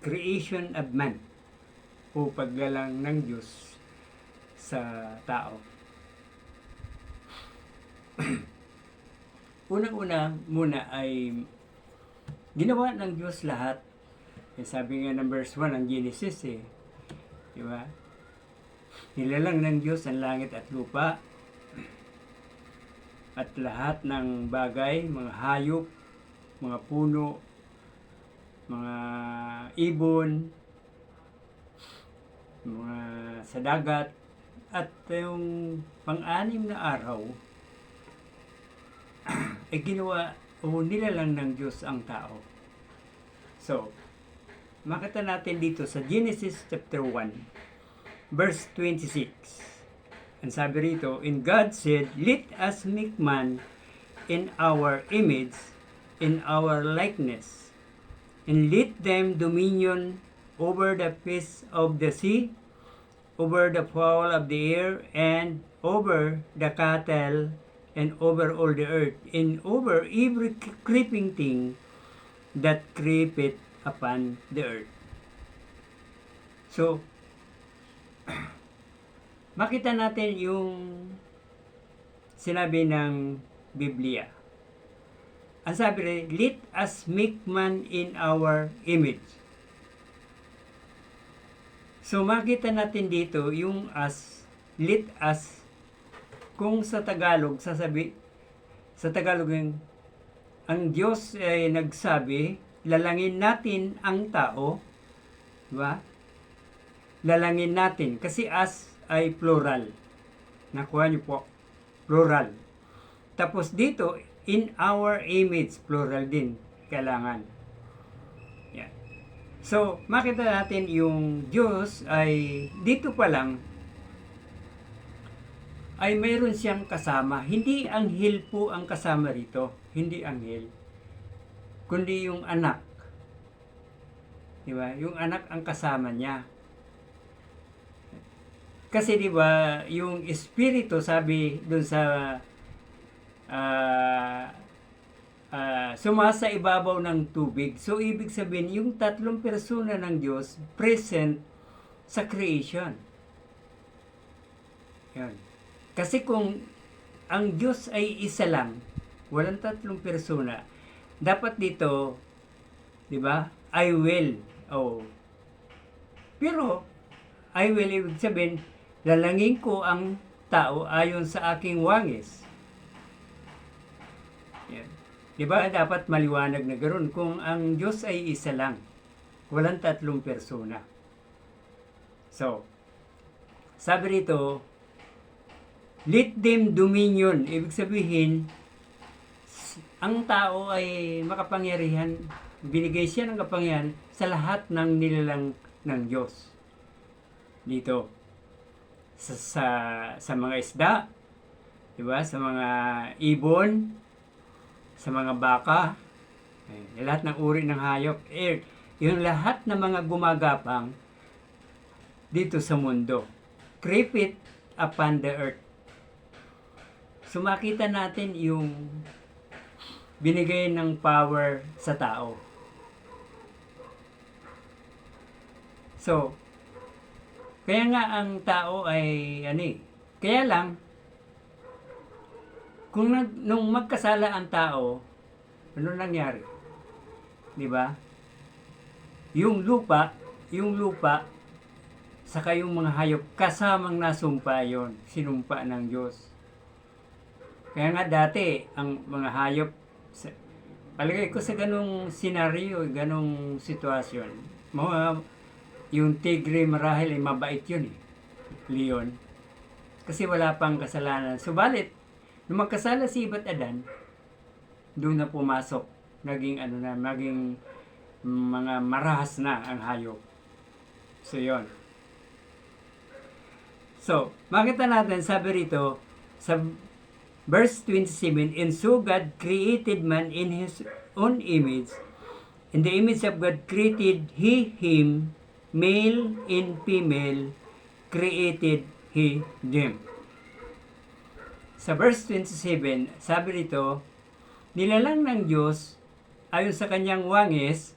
creation of man o paglalang ng Diyos sa tao. Unang-una muna ay ginawa ng Diyos lahat. Sabi nga ng verse 1 ng Genesis di ba? Nilalang ng Diyos ang langit at lupa at lahat ng bagay, mga hayop, mga puno, mga ibon, mga sa dagat, at yung pang-anim na araw ay ginawa o nilalang ng Diyos ang tao. So, makita natin dito sa Genesis chapter 1, verse 26. Ang sabi rito, "And God said, Let us make man in our image, in our likeness, and let them dominion over the fish of the sea, over the fowl of the air, and over the cattle, and over all the earth, and over every creeping thing that creepeth upon the earth." So, makita natin yung sinabi ng Biblia. Ang sabi rin, "Let us make man in our image." So, makita natin dito yung let us, kung sa Tagalog, sa Tagalog ang Diyos ay nagsabi, lalangin natin ang tao, diba? Lalangin natin, kasi as ay plural. Nakuha niyo po, plural. Tapos dito, in our image, plural din, kailangan. Yan. So, makita natin yung Diyos ay, dito pa lang, ay mayroon siyang kasama. Hindi anghel po ang kasama rito. Hindi anghel. Kundi yung anak. Diba? Yung anak ang kasama niya. Kasi diba, yung espiritu, sabi dun sa sumasa ibabaw ng tubig. So, ibig sabihin, yung tatlong persona ng Diyos present sa creation. Yan. Kasi kung ang Diyos ay isa lang, walang tatlong persona, dapat dito, di ba, I will. Oh. Pero, I will, ibig sabihin, lalangin ko ang tao ayon sa aking wangis. Yan. Di ba, dapat maliwanag na ganoon kung ang Diyos ay isa lang, walang tatlong persona. So, sabi rito, let them dominion. Ibig sabihin, ang tao ay makapangyarihan, binigay siya ng kapangyarihan sa lahat ng nilalang ng Diyos. Dito, sa mga isda, diba? Sa mga ibon, sa mga baka, lahat ng uri ng hayop, yung lahat ng mga gumagapang dito sa mundo. Creep it upon the earth. So makita natin yung binigay ng power sa tao. So, kaya nga ang tao ay kaya lang kung nung magkasala ang tao, ano nangyari? 'Di ba? Yung lupa saka yung mga hayop kasamang nasumpa yon, sinumpa ng Diyos. Kaya nga dati ang mga hayop, palagay ko sa ganung senaryo, ganung sitwasyon, yung tigre marahil ay mabait yun leon. Kasi wala pang kasalanan. Subalit, nung magkasala si Eva at Adan, doon na pumasok, naging mga marahas na ang hayop. So, yon. So, makita natin, sabi rito, sa verse 27, "And so God created man in His own image. In the image of God created He him, male and female created He them." Sa verse 27, sabi rito, nilalang ng Diyos ayon sa kanyang wangis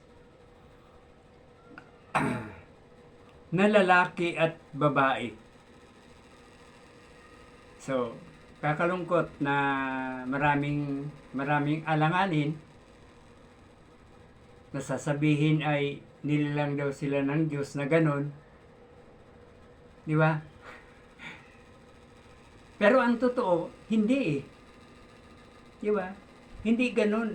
na lalaki at babae. So, kakalungkot na maraming alanganin na sasabihin ay nilalang daw sila ng Diyos na ganon. Di ba? Pero ang totoo, hindi eh. Di ba? Hindi ganon.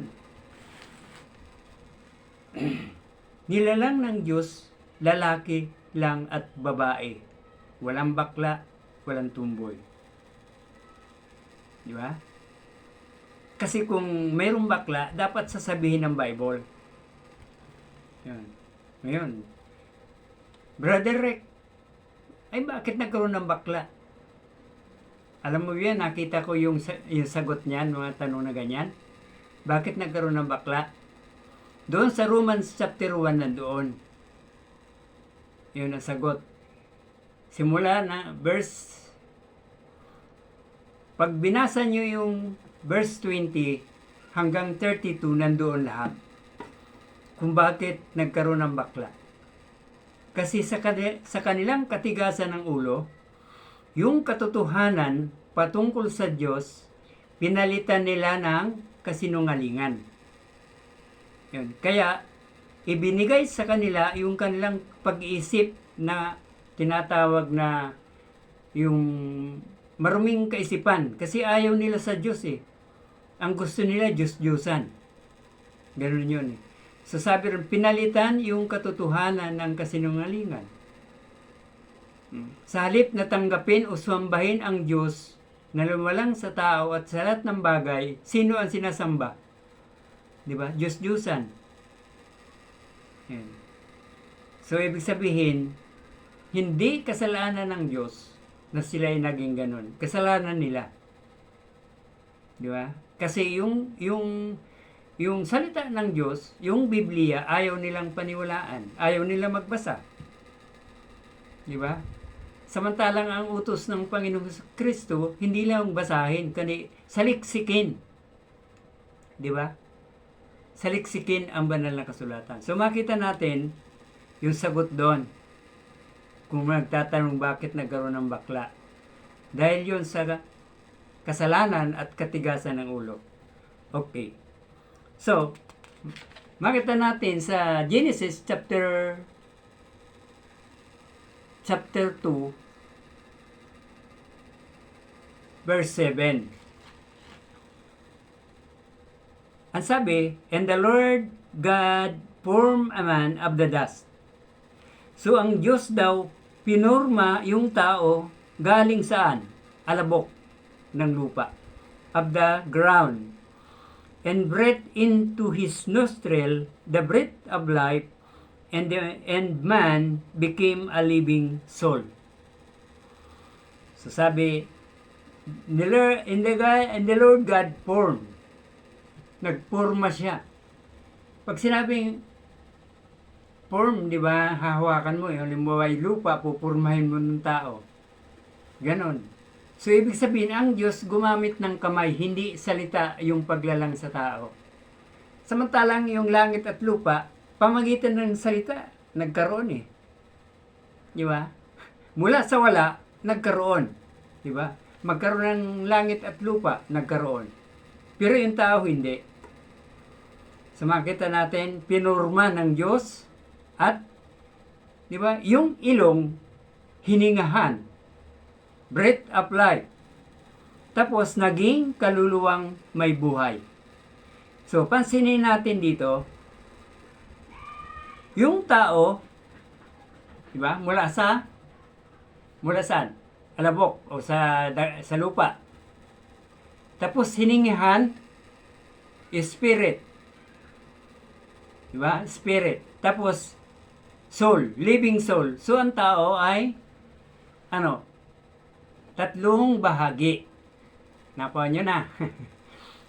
Nilalang ng Diyos, lalaki lang at babae. Walang bakla, walang tumboy. Di ba? Kasi kung mayroong bakla, dapat sasabihin ng Bible. Yan. Ngayon, Brother Rick, ay bakit nagkaroon ng bakla? Alam mo yan, nakita ko yung sagot niyan, mga tanong na ganyan. Bakit nagkaroon ng bakla? Doon sa Romans chapter 1 nandoon. Yun ang sagot. Simula na verse, pag binasa nyo yung verse 20 hanggang 32, nandoon lahat. Kung bakit nagkaroon ng bakla. Kasi sa kanilang katigasan ng ulo, yung katotohanan patungkol sa Diyos, pinalitan nila ng kasinungalingan. Yun. Kaya, ibinigay sa kanila yung kanilang pag-iisip na tinatawag na yung maruming kaisipan. Kasi ayaw nila sa Diyos eh. Ang gusto nila, Diyos-Diyosan. Ganun yun eh. So sabi rin, pinalitan yung katotohanan ng kasinungalingan. Sa halip na tanggapin o sambahin ang Diyos na lumalang sa tao at sa lahat ng bagay, sino ang sinasamba? Diba? Diyos-Diyosan. Yan. So ibig sabihin, hindi kasalanan ng Diyos na sila ay naging ganun. Kasalanan nila. Diba? Kasi yung salita ng Diyos, yung Biblia, ayaw nilang paniwalaan. Ayaw nila magbasa. Di ba? Samantalang ang utos ng Panginoong Kristo, hindi lang basahin, kundi saliksikin. Di ba? Saliksikin ang banal na kasulatan. So makita natin yung sagot doon. Kung nagtatanong bakit nagkaroon ng bakla. Dahil yun sa kasalanan at katigasan ng ulo. Okay. So, makita natin sa Genesis chapter 2 verse 7. Ang sabi, and the Lord God formed a man of the dust. So, ang Diyos daw, pinurma yung tao galing saan? Alabok ng lupa. Of the ground. And breathed into his nostril the breath of life, and man became a living soul. So sabi, and the Lord God formed. Nagporma siya. Pag sinabing form, di ba, hahawakan mo, yung halimbawa ay lupa, pupurmahin mo ng tao. Ganon. So, ibig sabihin, ang Diyos gumamit ng kamay, hindi salita yung paglalang sa tao. Samantalang yung langit at lupa, pamagitan ng salita, nagkaroon eh. Di ba? Mula sa wala, nagkaroon. Di ba? Magkaroon ng langit at lupa, nagkaroon. Pero yung tao, hindi. So, makita natin, pinurma ng Diyos at, di ba, yung ilong, hiningahan. Breath of life. Tapos, naging kaluluwang may buhay. So, pansinin natin dito, yung tao, di ba, mula saan? Alabok o sa lupa. Tapos, hiningihan, spirit. Di ba? Spirit. Tapos, soul, living soul. So, ang tao ay, tatlong bahagi. Nakuha nyo na.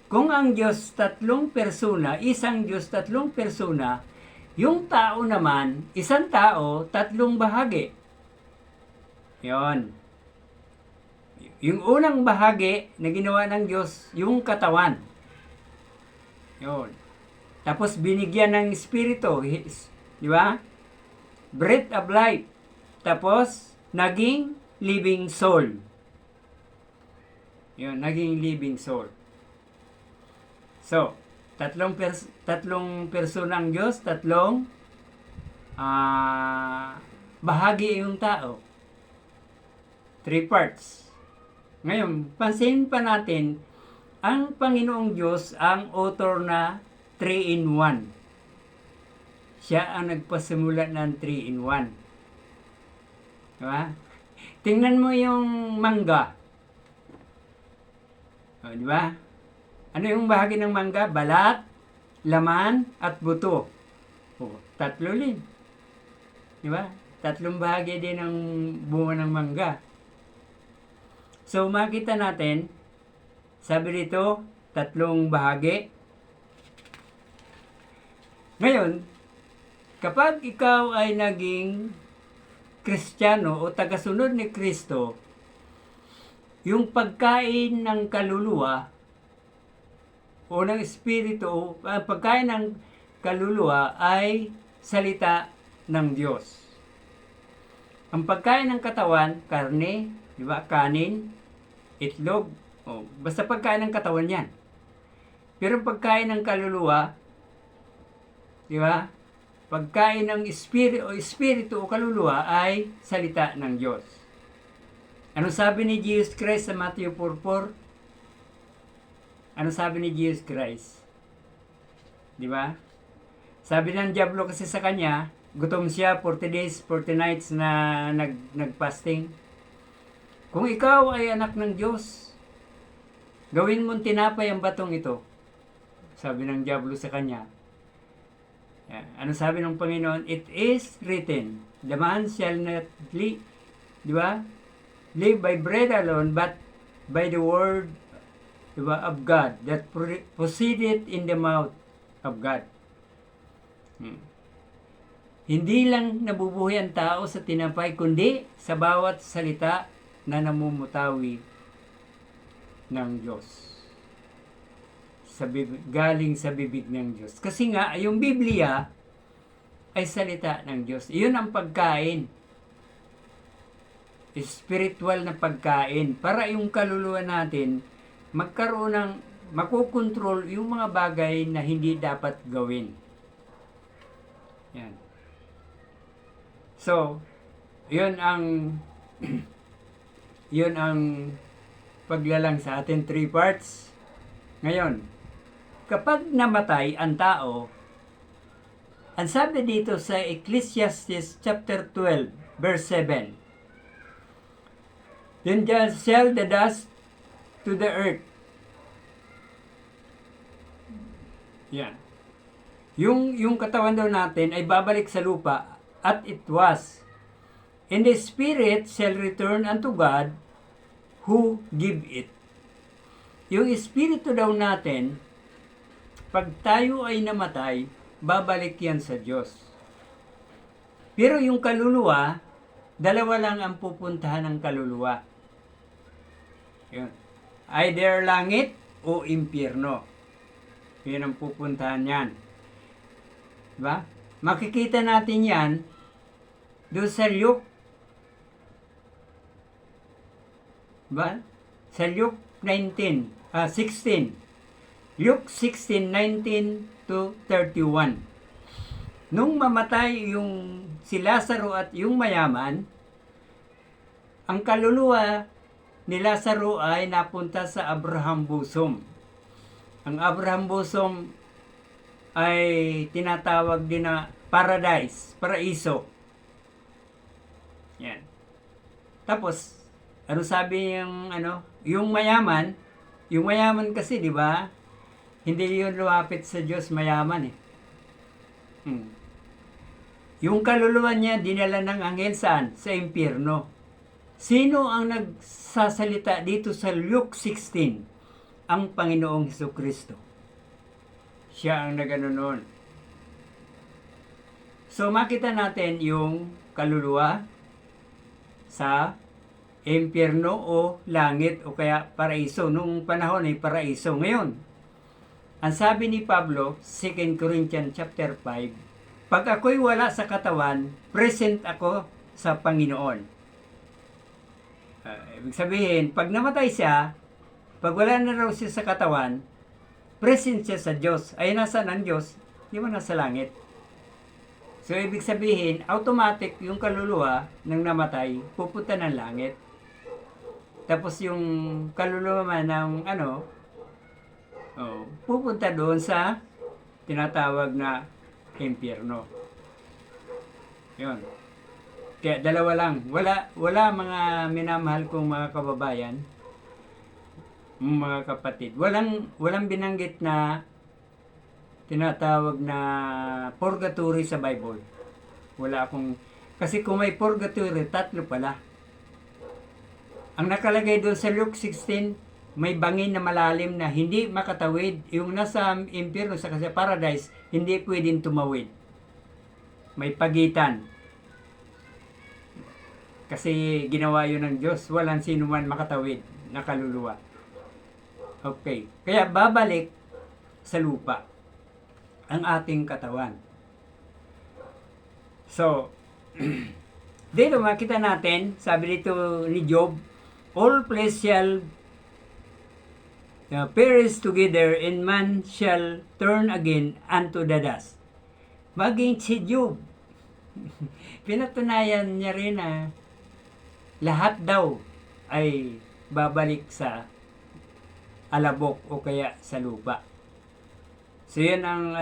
Kung ang Diyos tatlong persona, isang Diyos tatlong persona, yung tao naman, isang tao, tatlong bahagi. Yon. Yung unang bahagi na ginawa ng Diyos, yung katawan. Yon. Tapos binigyan ng Espiritu, di ba? Breath of life. Tapos, naging living soul. Yun, naging living soul. So, tatlong persona ang Diyos, tatlong bahagi yung tao. 3 parts. Ngayon, pansinin pa natin, ang Panginoong Diyos ang author na 3-in-1. Siya ang nagpasimula ng 3-in-1. Diba? Tingnan mo yung mangga. O, diba? Ano yung bahagi ng mangga? Balat, laman, at buto. O, tatlo din. Diba? Tatlong bahagi din ng bunga ng mangga. So, makita natin, sabi dito, tatlong bahagi. Ngayon, kapag ikaw ay naging Kristiyano o tagasunod ni Kristo, yung pagkain ng kaluluwa o ng espiritu o pagkain ng kaluluwa ay salita ng Diyos. Ang pagkain ng katawan, karne, di ba? Kanin, itlog, basta pagkain ng katawan yan. Pero pagkain ng kaluluwa, di ba? Pagkain ng espiritu o kaluluwa ay salita ng Diyos. Ano sabi ni Jesus Christ sa Matthew 4:4? Ano sabi ni Jesus Christ? Di ba? Sabi ng diablo kasi sa kanya, gutom siya 40 days, 40 nights na nagfasting. Kung ikaw ay anak ng Diyos, gawin mong tinapay ang batong ito. Sabi ng diablo sa kanya. Ano sabi ng Panginoon? It is written, the man shall not live, di ba? Live by bread alone, but by the word, di ba, of God that proceeded in the mouth of God. Hindi lang nabubuhay ang tao sa tinapay, kundi sa bawat salita na namumutawi ng Diyos. Galing sa bibig ng Diyos. Kasi nga, yung Biblia ay salita ng Diyos. Iyon ang pagkain. Spiritual na pagkain. Para yung kaluluwa natin, magkaroon ng, makukontrol yung mga bagay na hindi dapat gawin. Yan. So, yun ang yun ang paglalang sa atin 3 parts. Ngayon, kapag namatay ang tao, ang sabi dito sa Ecclesiastes chapter 12, verse 7, then shall the dust to the earth. Yan. Yung katawan daw natin ay babalik sa lupa, at it was. And the spirit shall return unto God who give it. Yung espiritu daw natin, pag tayo ay namatay, babalik yan sa Diyos. Pero yung kaluluwa, dalawa lang ang pupuntahan ng kaluluwa. Yun. Either langit o impyerno. Yun ang pupuntahan yan. Diba? Makikita natin yan doon sa Luke. Diba? Sa Luke 16. Luke 16:19 to 31. Nung mamatay yung si Lazaro at yung mayaman, ang kaluluwa ni Lazaro ay napunta sa Abraham bosom. Ang Abraham bosom ay tinatawag din na paradise, paraiso. Yan. Tapos, ano sabi yung mayaman kasi, di ba? Hindi yun lumapit sa Diyos, mayaman eh. Yung kaluluwa niya, dinala ng anghel saan? Sa impyerno. Sino ang nagsasalita dito sa Luke 16? Ang Panginoong Hesukristo. Siya ang nagano noon. So, makita natin yung kaluluwa sa impyerno o langit o kaya paraiso. Nung panahon ay paraiso. Ngayon, ang sabi ni Pablo, 2 Corinthians chapter 5, pag ako'y wala sa katawan, present ako sa Panginoon. Ibig sabihin, pag namatay siya, pag wala na raw siya sa katawan, present siya sa Diyos. Ay nasa ng Diyos, di ba nasa langit? So, ibig sabihin, automatic yung kaluluwa ng namatay, pupunta ng langit. Tapos yung kaluluwa man ng pupunta doon sa tinatawag na impyerno. Yun. Kaya dalawa lang. Wala mga minamahal kong mga kababayan, mga kapatid. Walang binanggit na tinatawag na purgatory sa Bible. Kasi kung may purgatory, 3 pala. Ang nakalagay doon sa Luke 16, may bangin na malalim na hindi makatawid. Yung nasa impyerno sa paradise, hindi pwedeng tumawid. May pagitan. Kasi ginawa yun ng Diyos, walang sino man makatawid na kaluluwa. Okay. Kaya babalik sa lupa ang ating katawan. So, dito makita natin, sabi dito ni Job, all flesh shall perish together, and man shall turn again unto the dust. Maging si Job, pinatunayan niya rin na lahat daw ay babalik sa alabok o kaya sa lupa. So, yun ang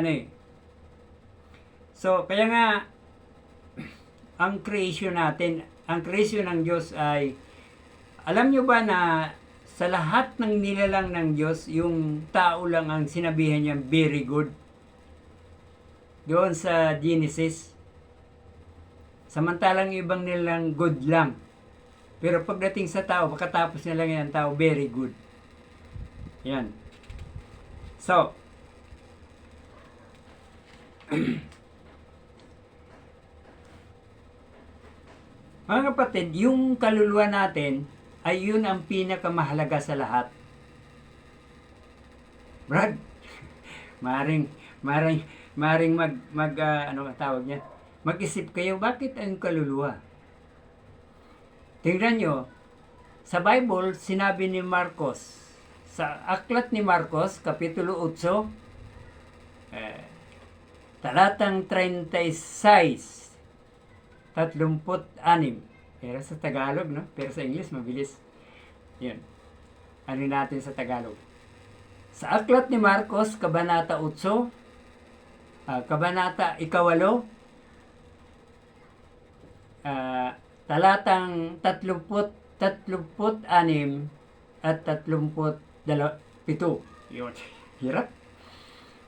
So, kaya nga, ang creation natin, ang creation ng Diyos ay, alam nyo ba na sa lahat ng nilalang ng Diyos, yung tao lang ang sinabihan niya very good? Doon sa Genesis. Samantalang ibang nilang good lang. Pero pagdating sa tao, pagkatapos na lang yan tao, very good. Yan. So, mga kapatid, yung kaluluwa natin ay yun ang pinakamahalaga sa lahat. Brad, maring tawag niya? Mag-isip kayo, bakit ang kaluluwa? Tingnan nyo, sa Bible, sinabi ni Marcos, sa aklat ni Marcos, Kapitulo 8, talatang 36, 36. Pero sa Tagalog, no? Pero sa English, mabilis. Yun. Ano natin sa Tagalog? Sa aklat ni Marcos, Kabanata 8, Kabanata 8, talatang 36 at 37. Yun. Hirap.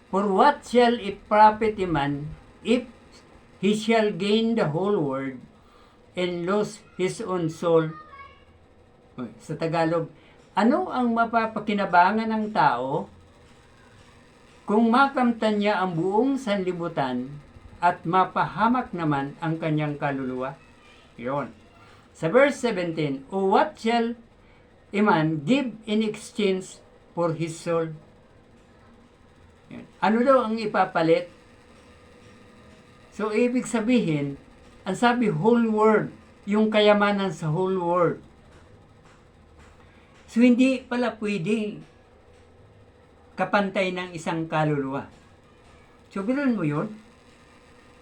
For what shall it profit a man if he shall gain the whole world and lose his own soul? Sa Tagalog, ano ang mapapakinabangan ng tao kung makamtan niya ang buong sanlibutan at mapahamak naman ang kanyang kaluluwa? Yun. Sa verse 17, O what shall a man give in exchange for his soul? Yun. Ano daw ang ipapalit? So, ibig sabihin, ang sabi whole world, yung kayamanan sa whole world. So, hindi pala pwede kapantay ng isang kaluluwa. So, bilan mo yun?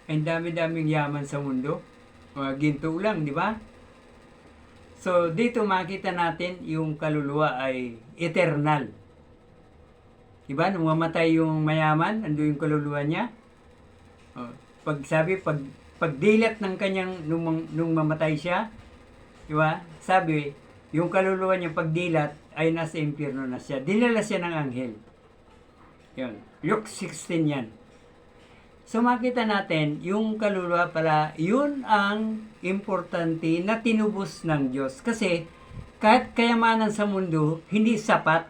Ang dami-daming yaman sa mundo. Mga ginto lang, di ba? So, dito makita natin yung kaluluwa ay eternal. Di ba? Nung mamatay yung mayaman, ando yung kaluluwa niya. Pagdilat ng kanyang, nung mamatay siya, di ba? Sabi, yung kaluluwa niya pagdilat ay nasa impyerno na siya. Dinala siya ng anghel. Yun. Luke 16 yan. So makita natin, yung kaluluwa pala, yun ang importante na tinubos ng Diyos. Kasi kahit kayamanan sa mundo, hindi sapat.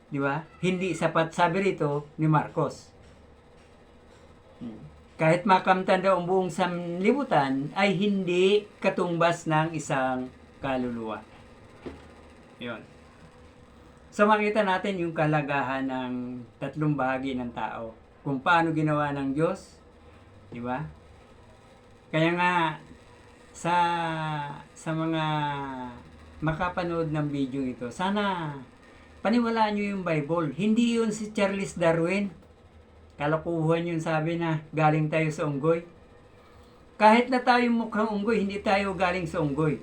Di ba? Hindi sapat. Sabi rito ni Marcos. Kahit makamtan daw ang buong sanlibutan, ay hindi katumbas ng isang kaluluwa. Yun. So makita natin yung kalagahan ng tatlong bahagi ng tao. Kung paano ginawa ng Diyos, di ba? Kaya nga, sa mga makapanood ng video ito, sana paniwalaan nyo yung Bible. Hindi yun si Charles Darwin. Kalokohan yun, sabi na galing tayo sa unggoy. Kahit na tayo mukhang unggoy, hindi tayo galing sa unggoy.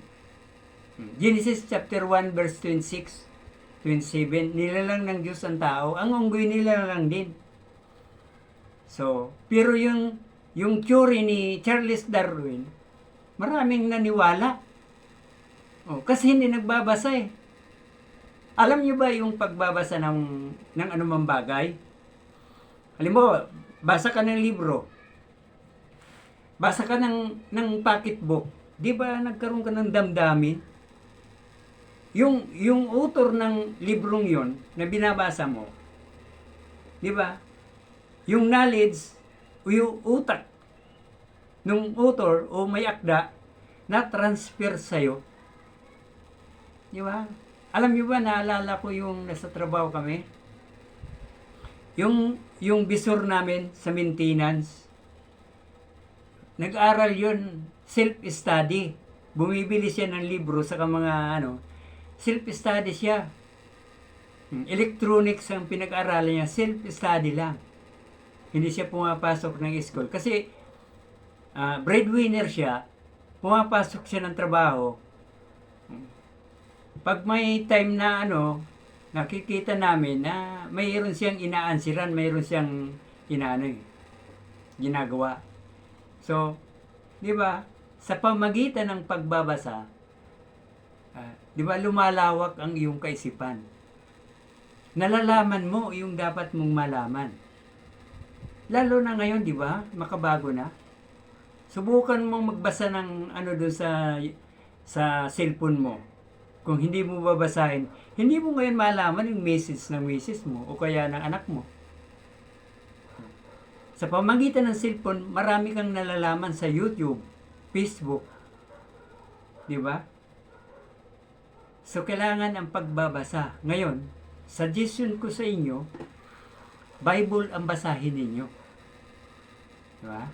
Genesis chapter 1 verse 26, 27, nilalang ng Diyos ang tao. Ang unggoy nilalang din. So, pero yung theory ni Charles Darwin, maraming naniwala. Kasi hindi nagbabasa eh. Alam niyo ba yung pagbabasa ng anumang bagay? Halimbawa, basa ka ng libro. Basa ka ng pocketbook. Di ba nagkaroon ka ng damdamin? Yung author ng librong yon na binabasa mo, di ba? Yung knowledge o yung utak ng author o may akda na transfer sa'yo. Di ba? Alam niyo ba, naalala ko yung nasa trabaho kami? Yung bisor namin sa maintenance, nag-aral yun, self-study. Bumibili siya ng libro sa mga self-study siya. Electronics ang pinag-aralan niya, self-study lang. Hindi siya pumapasok ng school. Kasi breadwinner siya, pumapasok siya ng trabaho. Pag may time na nakikita namin na mayroon siyang inaansiran, mayroon siyang ginagawa. So, di ba, sa pamagitan ng pagbabasa, di ba, lumalawak ang iyong kaisipan. Nalalaman mo yung dapat mong malaman. Lalo na ngayon, di ba, makabago na. Subukan mong magbasa ng doon sa cellphone mo. Kung hindi mo babasahin, hindi mo ngayon malaman yung message ng misis mo o kaya ng anak mo. Sa pamagitan ng cellphone, marami kang nalalaman sa YouTube, Facebook. Di ba? So, kailangan ang pagbabasa. Ngayon, suggestion ko sa inyo, Bible ang basahin ninyo. Di ba?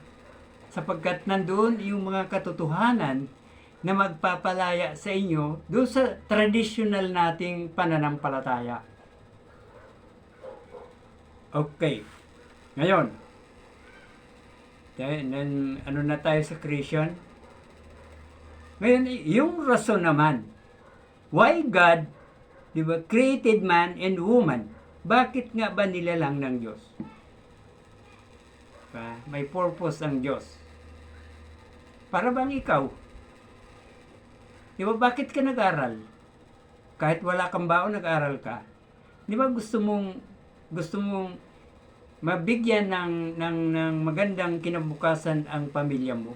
Sapagkat nandoon yung mga katotohanan na magpapalaya sa inyo doon sa traditional nating pananampalataya. Okay. Ngayon, na tayo sa Christian? Ngayon, yung rason naman, why God, di ba, created man and woman? Bakit nga ba nilalang ng Diyos? Diba? May purpose ang Diyos. Para bang ikaw? Di ba, bakit ka nag-aral? Kahit wala kang baon, nag-aral ka. Di ba gusto mong mabigyan ng magandang kinabukasan ang pamilya mo?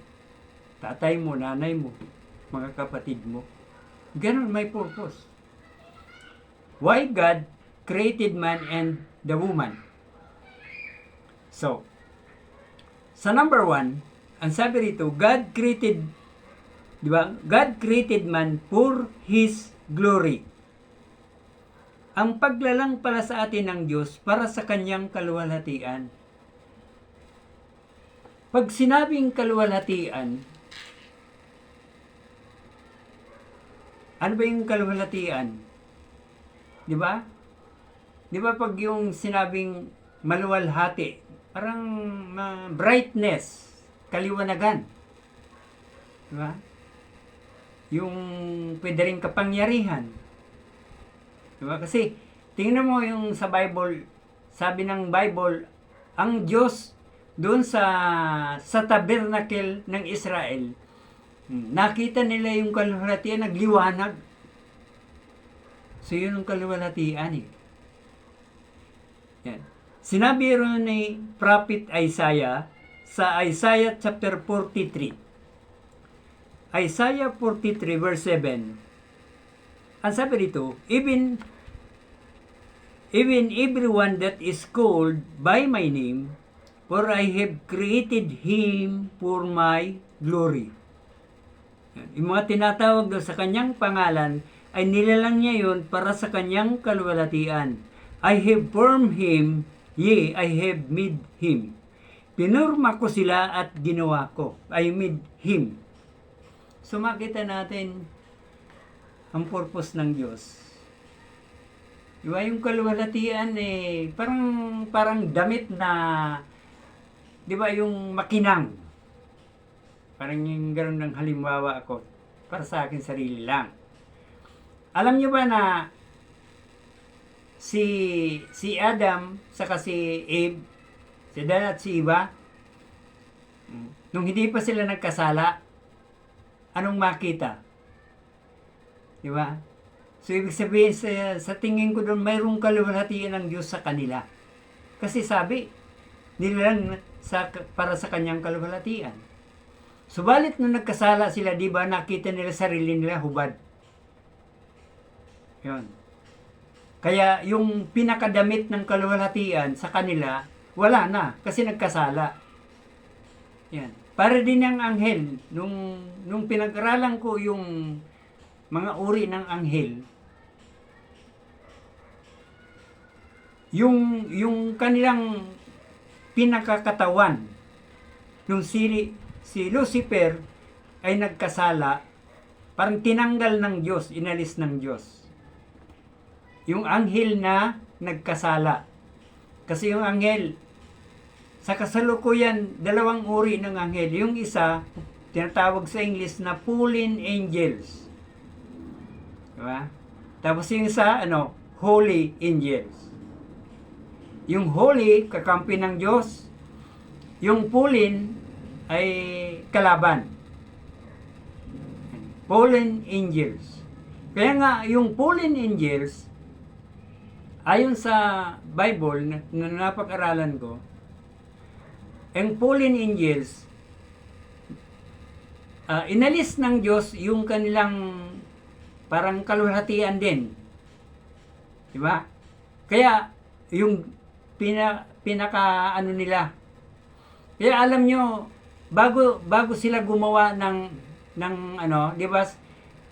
Tatay mo, nanay mo, mga kapatid mo. Ganon, may purpose. Why God created man and the woman? So, sa number 1, ang sabi rito, God created, di ba? God created man for His glory. Ang paglalang pala sa atin ng Diyos para sa kanyang kaluwalhatian. Pag sinabing kaluwalhatian, ano ba yung kaluwalhatian? Di ba? Di ba pag yung sinabing maluwalhati, parang brightness, kaliwanagan. Di ba? Yung pwede rin kapangyarihan. Diba? Kasi, tingnan mo yung sa Bible, sabi ng Bible, ang Diyos doon sa tabernacle ng Israel, nakita nila yung kaluwalhatian, nagliwanag. So, yun ang kaluwalhatian eh. Yan. Sinabi rin ni Prophet Isaiah sa Isaiah chapter 43. Isaiah 43 verse 7. Ang sabi dito, even everyone that is called by my name, for I have created him for my glory. Yung mga tinatawag daw sa kanyang pangalan, ay nilalang niya yun para sa kanyang kaluwalhatian. I have formed him, yea, I have made him. Pinurma ko sila at ginawa ko. I made him. So makita natin ang purpose ng Diyos. Diba yung kaluwalhatian parang damit na, diba yung makinang. Parang yung gano'n ng halimbawa ako para sa akin sarili lang. Alam niyo ba na si Adam saka si Eve, si Dan at si Eva, nung hindi pa sila nagkasala, anong makita? Diba? So, ibig sabihin, sa tingin ko doon, mayroong kaluwalhatian ng Diyos sa kanila. Kasi sabi, nilalang para sa kanyang kaluwalhatian. Subalit nung nagkasala sila, di ba, nakita nila sarili nila hubad. Yun. Kaya yung pinakadamit ng kaluwalhatian sa kanila, wala na, kasi nagkasala. Yan. Para din ang anghel, nung pinag-aralan ko yung mga uri ng anghel, yung kanilang pinakakatawan, nung si Lucifer ay nagkasala, parang tinanggal ng Diyos, inalis ng Diyos. Yung anghel na nagkasala. Kasi yung anghel, sa kasalukuyan, dalawang uri ng anghel. Yung isa, tinatawag sa English na fallen angels. Diba? Tapos yung isa, holy angels. Yung holy, kakampi ng Diyos. Yung fallen ay kalaban. Fallen angels. Kaya nga, yung fallen angels, ayon sa Bible na napag-aralan ko, ang fallen angels, inalis ng Diyos yung kanilang parang kaluwalhatian din. Diba? Kaya, yung pinaka nila. Kaya alam nyo, bago sila gumawa ng di ba,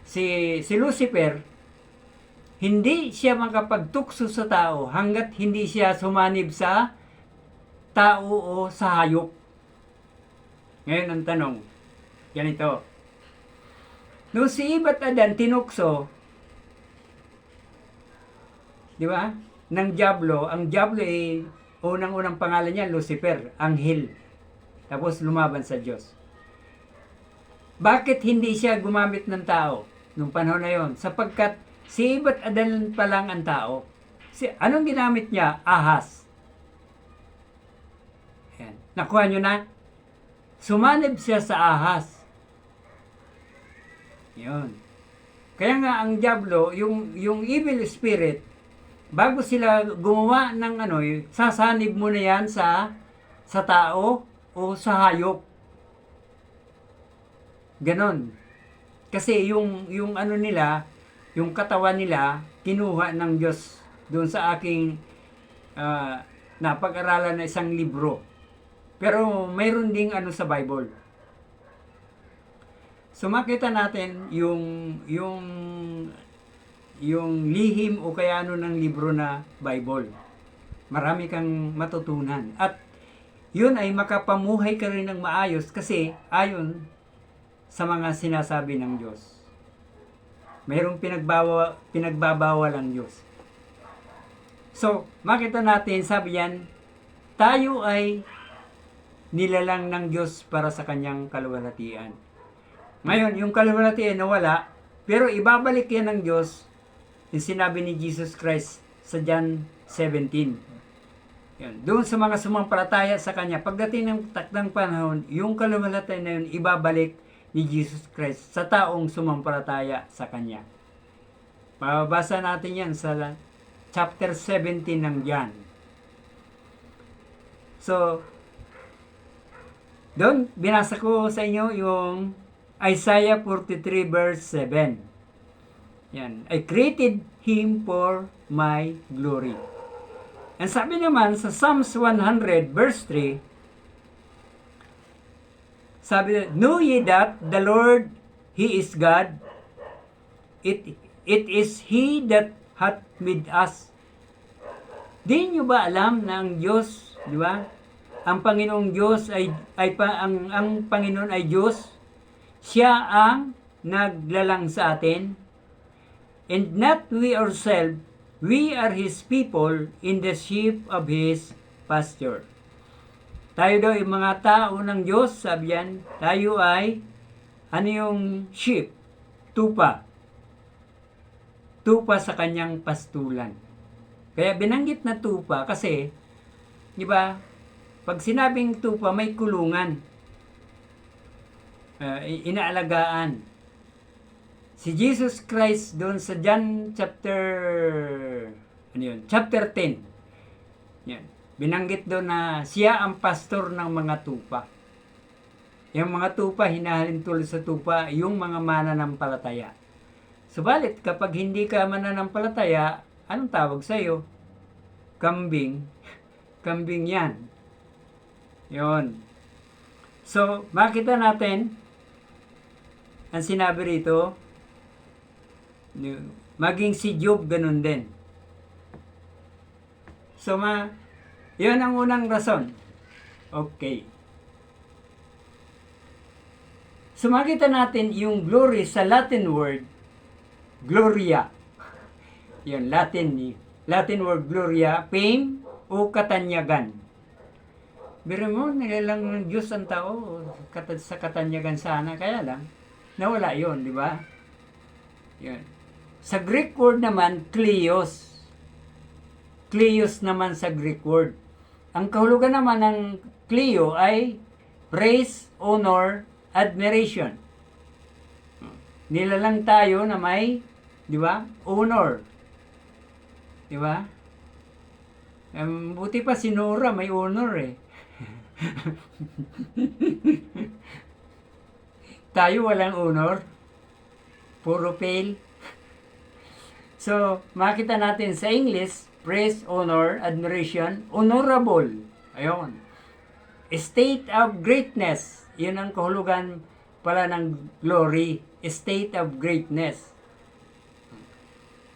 si Lucifer, hindi siya makapagtukso sa tao hanggat hindi siya sumanib sa tao o sa hayop. Ngayon ang tanong, ganito. Nung si Eva at Adan tinukso, di ba, ng Diablo, ang Diablo ay unang-unang pangalan niya, Lucifer, anghel. Tapos lumaban sa Diyos. Bakit hindi siya gumamit ng tao nung panahon na yon? Sapagkat si Eva at Adan pa lang ang tao. Anong ginamit niya? Ahas. Ayan. Nakuha nyo na? Sumanib siya sa ahas. Yun. Kaya nga ang Diablo, yung evil spirit, bago sila gumawa ng sasanib mo na yan sa tao o sa hayop. Ganon. Kasi yung nila, yung katawan nila, kinuha ng Diyos doon sa aking napag-aralan na isang libro. Pero mayroon ding sa Bible. So makita natin yung lihim o kaya ng libro na Bible. Marami kang matutunan. At yun ay makapamuhay ka rin ng maayos kasi ayon sa mga sinasabi ng Diyos. Mayroong pinagbabawal ang Diyos. So, makita natin, sabi yan, tayo ay nilalang ng Diyos para sa kanyang kaluwalhatian. Ngayon, yung kaluwalhatian nawala, pero ibabalik yan ng Diyos, yung sinabi ni Jesus Christ sa John 17. Yan. Doon sa mga sumampalataya sa Kanya, pagdating ng takdang panahon, yung kaluwalhatian na yun, ibabalik ni Jesus Christ sa taong sumampalataya sa Kanya. Mababasa natin yan sa chapter 17 ng John. So, doon, binasa ko sa inyo yung Isaiah 43 verse 7. Yan. I created him for my glory. And sabi naman sa Psalms 100 verse 3, sabi, know ye that the Lord, He is God. It is He that hath made us. Di nyo ba alam na ang Diyos, di ba? Ang Panginoong Diyos ang Panginoon ay Diyos. Siya ang naglalang sa atin? And not we ourselves, we are His people in the sheep of His pasture. Tayo daw yung mga tao ng Diyos, sabi yan, tayo ay, ano yung sheep? Tupa. Tupa sa kanyang pastulan. Kaya binanggit na tupa kasi, di ba, pag sinabing tupa, may kulungan. Inaalagaan. Si Jesus Christ doon sa John chapter, chapter 10. Yan. Binanggit doon na siya ang pastor ng mga tupa. Yung mga tupa, hinahalin tulad sa tupa, yung mga mananampalataya. Subalit, kapag hindi ka mananampalataya, anong tawag sa iyo? Kambing. Kambing yan. Yon. So, makita natin, ang sinabi rito, maging si Job ganun din. So, yun ang unang rason. Okay. So, makita natin yung glory sa Latin word, gloria. Yun, Latin word gloria, fame o katanyagan. Biro mo, nilalang ng Diyos ang tao sa katanyagan sana. Kaya lang, nawala yon, di ba? Yun. Sa Greek word naman, kleos. Kleos naman sa Greek word. Ang kahulugan naman ng kleo ay praise, honor, admiration. Nilalang tayo na may, di ba? Honor. Di ba? Buti pa si Nora may honor eh. Tayo walang honor. Puro fail. So, makita natin sa English, praise, honor, admiration, honorable. Ayun. State of greatness. Yun ang kahulugan pala ng glory. State of greatness.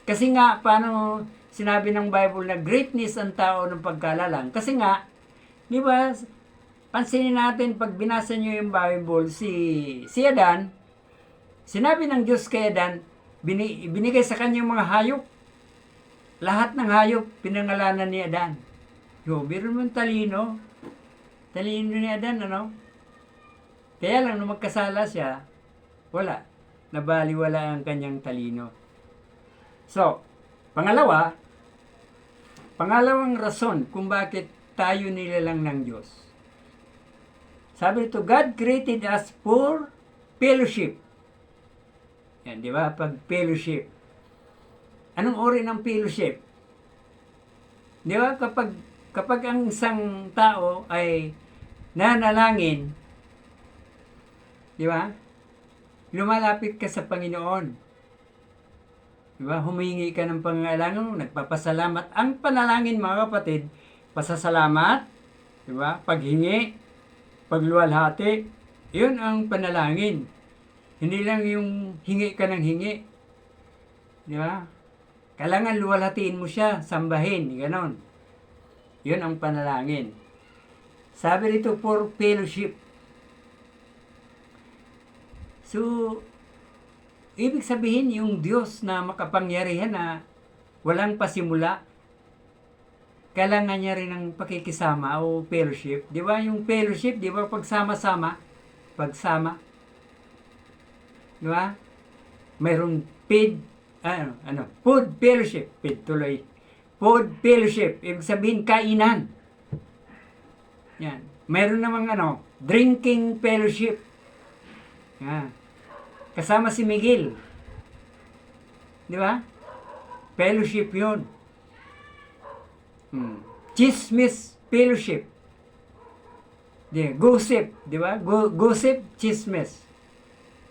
Kasi nga, paano sinabi ng Bible na greatness ang tao ng pagkalalang? Kasi nga, di ba, pansinin natin, pag binasa nyo yung Bible, si Adan, sinabi ng Diyos kay Adan, binigay sa kanya yung mga hayop. Lahat ng hayop, pinangalanan ni Adan. Yo, biro mo talino. Talino ni Adan, ano? Kaya lang, nung magkasala siya, wala. Nabaliwala ang kanyang talino. So, pangalawang rason kung bakit tayo nilalang ng Diyos. Sabi ito, God created us for fellowship. Yan, di ba? Pag fellowship. Anong uri ng fellowship? Di ba? Kapag ang isang tao ay nanalangin, di ba? Lumalapit ka sa Panginoon. Di ba? Humingi ka ng pangangailangan mo, nagpapasalamat. Ang panalangin, mga kapatid, pasasalamat, di ba? Paghingi, pagluwalhati, yun ang panalangin. Hindi lang yung hingi ka ng hingi. Di ba? Kailangan luwalhatiin mo siya, sambahin, ganon. Yun ang panalangin. Sabi rito, for fellowship. So, ibig sabihin yung Diyos na makapangyarihan na walang pasimula, kailangan niya rin ng pakikisama o fellowship. Di ba yung fellowship, di ba pagsama-sama? Di ba? Mayroong food fellowship. Food fellowship. Ibig sabihin, kainan. Yan. Mayroon namang drinking fellowship. Yan. Kasama si Miguel. Di ba? Fellowship yun. Chismis fellowship. Gossip. Di ba? Gossip, chismis.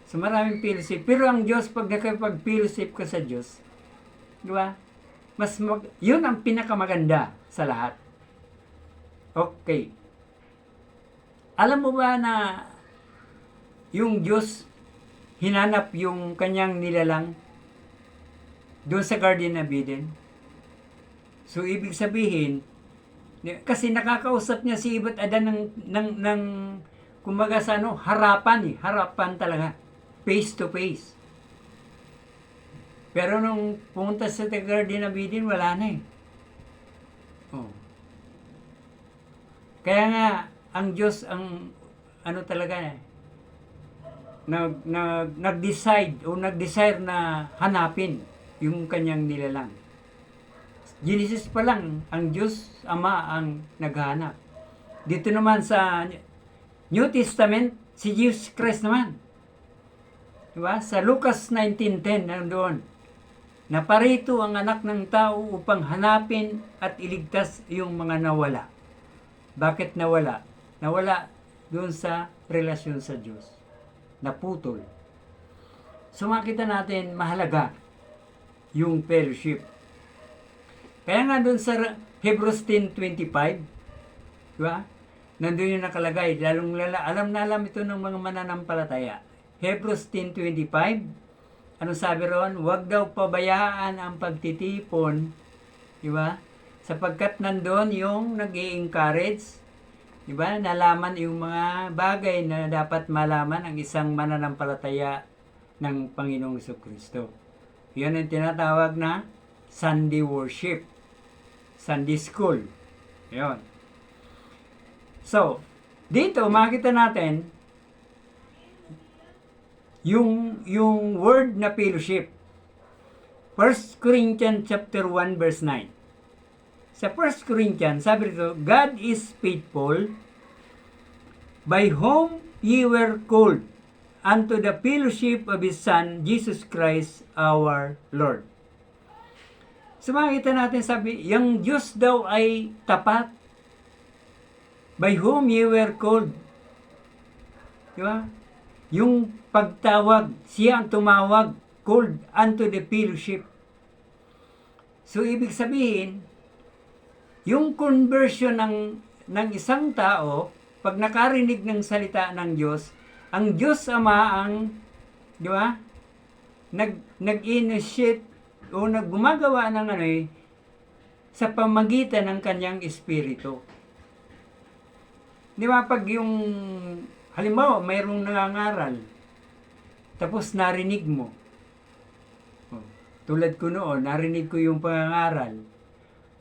So maraming fellowship. Pero ang Diyos, pag nakapag-fellowship ka sa Diyos, di ba? Yun ang pinakamaganda sa lahat. Okay. Alam mo ba na yung Diyos hinanap yung kanyang nilalang doon sa Garden of Eden? So, ibig sabihin, kasi nakakausap niya si Eva at Adan ng kumbaga sa harapan talaga. face to face. Pero nung pumunta sa The Garden of Eden, wala na eh. Oh. Kaya nga, ang Diyos, ang ano talaga eh, nag-decide o nag-desire na hanapin yung kanyang nilalang. Genesis pa lang, ang Diyos Ama ang naghahanap. Dito naman sa New Testament, si Jesus Christ naman. Diba? Sa Lucas 19:10, nandoon, naparito ang anak ng tao upang hanapin at iligtas yung mga nawala. Bakit nawala? Nawala doon sa relasyon sa Diyos. Naputol. So makita natin mahalaga yung fellowship. Kaya nga doon sa Hebrews 10:25, diba? Nandun yung nakalagay, lalong alam na alam ito ng mga mananampalataya. Hebrews 10:25, ano sabi ron? Huwag daw pabayaan ang pagtitipon, diba? Sapagkat nandun yung nag-i-encourage, diba? Nalaman yung mga bagay na dapat malaman ang isang mananampalataya ng Panginoong Jesucristo. Yan ang tinatawag na Sunday worship, Sunday school. Yan. So, dito makita natin yung word na fellowship. 1 Corinthians chapter 1 verse 9. Sa 1 Corinthians, sabi dito, God is faithful, by whom ye were called unto the fellowship of His Son, Jesus Christ our Lord. So makita natin, sabi, yung Diyos daw ay tapat, by whom ye were called. Diba? Yung pagtawag, siya ang tumawag, called unto the fellowship. So, ibig sabihin, yung conversion ng isang tao, pag nakarinig ng salita ng Diyos, ang Diyos Ama ang, di ba, nag-initiate o gumagawa ng sa pamagitan ng kanyang espiritu. Di ba, pag yung, halimbawa, mayroong nangangaral, tapos narinig mo. Tulad ko noon, narinig ko yung pangangaral.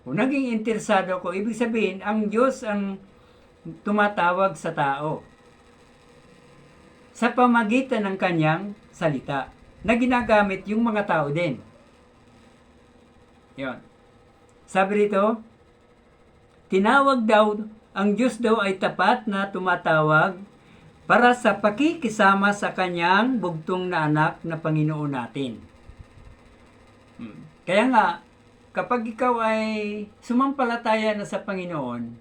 O naging interesado ko, ibig sabihin, ang Diyos ang tumatawag sa tao sa pamagitan ng kanyang salita na ginagamit yung mga tao din. Yon. Sabi rito, tinawag daw, ang Diyos daw ay tapat na tumatawag para sa pakikisama sa kanyang bugtong na anak na Panginoon natin. Kaya nga, kapag ikaw ay sumampalataya na sa Panginoon,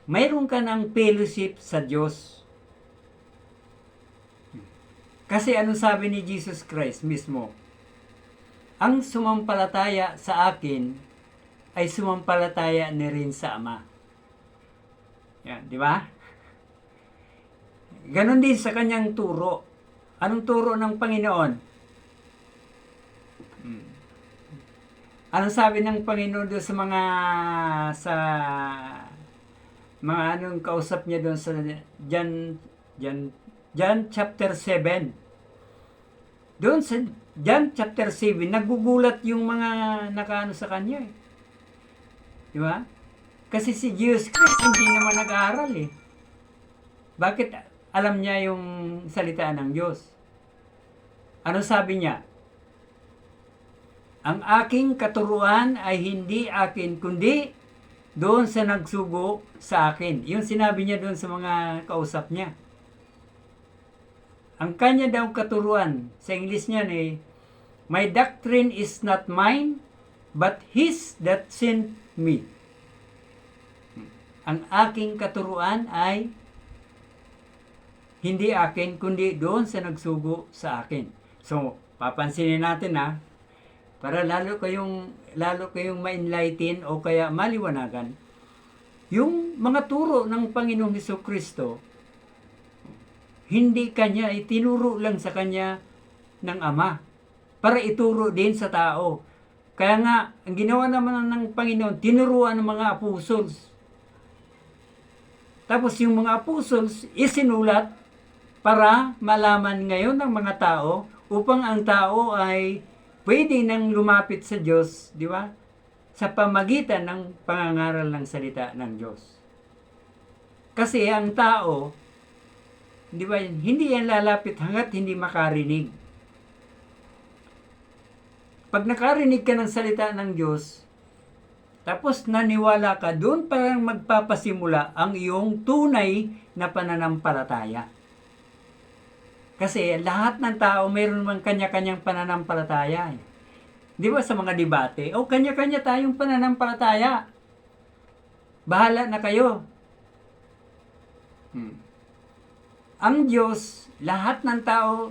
mayroon ka ng fellowship sa Diyos. Kasi ano sabi ni Jesus Christ mismo? Ang sumampalataya sa akin ay sumampalataya na rin sa Ama. Yan, di ba? Ganon din sa kanyang turo. Anong turo ng Panginoon? Anong sabi ng Panginoon doon sa mga anong kausap niya doon sa John chapter 7. Doon sa John chapter 7, nagugulat yung mga nakaano sa kanya eh. Di ba? Kasi si Jesus Christ hindi naman nag-aaral eh. Bakit alam niya yung salita ng Diyos? Ano sabi niya? Ang aking katuruan ay hindi akin, kundi doon sa nagsugo sa akin. Yung sinabi niya doon sa mga kausap niya. Ang kanya daw katuruan, sa English niyan eh, my doctrine is not mine, but His that sent me. Ang aking katuruan ay hindi akin, kundi doon sa nagsugo sa akin. So, papansinin natin para lalo kayong ma-enlighten o kaya maliwanagan, yung mga turo ng Panginoong Jesucristo, hindi kanya itinuro lang sa kanya ng Ama para ituro din sa tao. Kaya nga, ang ginawa naman ng Panginoon, tinuruan ng mga apostles. Tapos yung mga apostles isinulat para malaman ngayon ng mga tao upang ang tao ay pwede nang lumapit sa Diyos, di ba? Sa pamagitan ng pangangaral ng salita ng Diyos. Kasi ang tao, di ba, hindi yan lalapit hanggat hindi makarinig. Pag nakarinig ka ng salita ng Diyos, tapos naniwala ka, doon parang magpapasimula ang iyong tunay na pananampalataya. Kasi lahat ng tao mayroon mang kanya-kanyang pananampalataya. Di ba sa mga debate, kanya-kanya tayong pananampalataya. Bahala na kayo. Ang Diyos, lahat ng tao,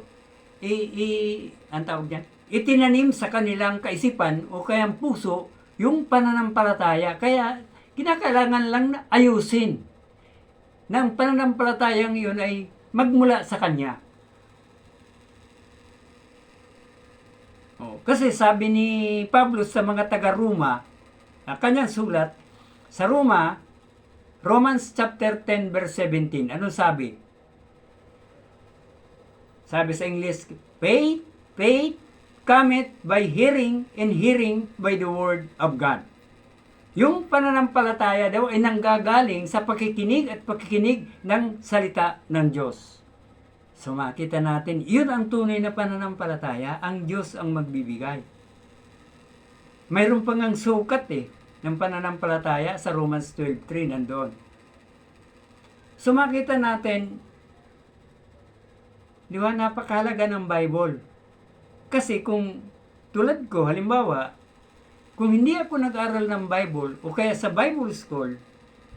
ang tawag niyan, itinanim sa kanilang kaisipan o kayang puso yung pananampalataya. Kaya, kinakailangan lang na ayusin na ang pananampalatayang yun ay magmula sa Kanya. Kasi sabi ni Pablo sa mga taga-Roma, kanyang sulat, sa Romans chapter 10 verse 17, ano sabi? Sabi sa English, faith cometh by hearing, and hearing by the word of God. Yung pananampalataya daw ay nanggagaling sa pakikinig at pakikinig ng salita ng Diyos. So makita natin, yun ang tunay na pananampalataya, ang Diyos ang magbibigay. Mayroon pang ang sukat ng pananampalataya sa Romans 12:3 nandoon. So makita natin, di ba, napakahalaga ng Bible. Kasi kung tulad ko, halimbawa, kung hindi ako nag-aral ng Bible o kaya sa Bible school,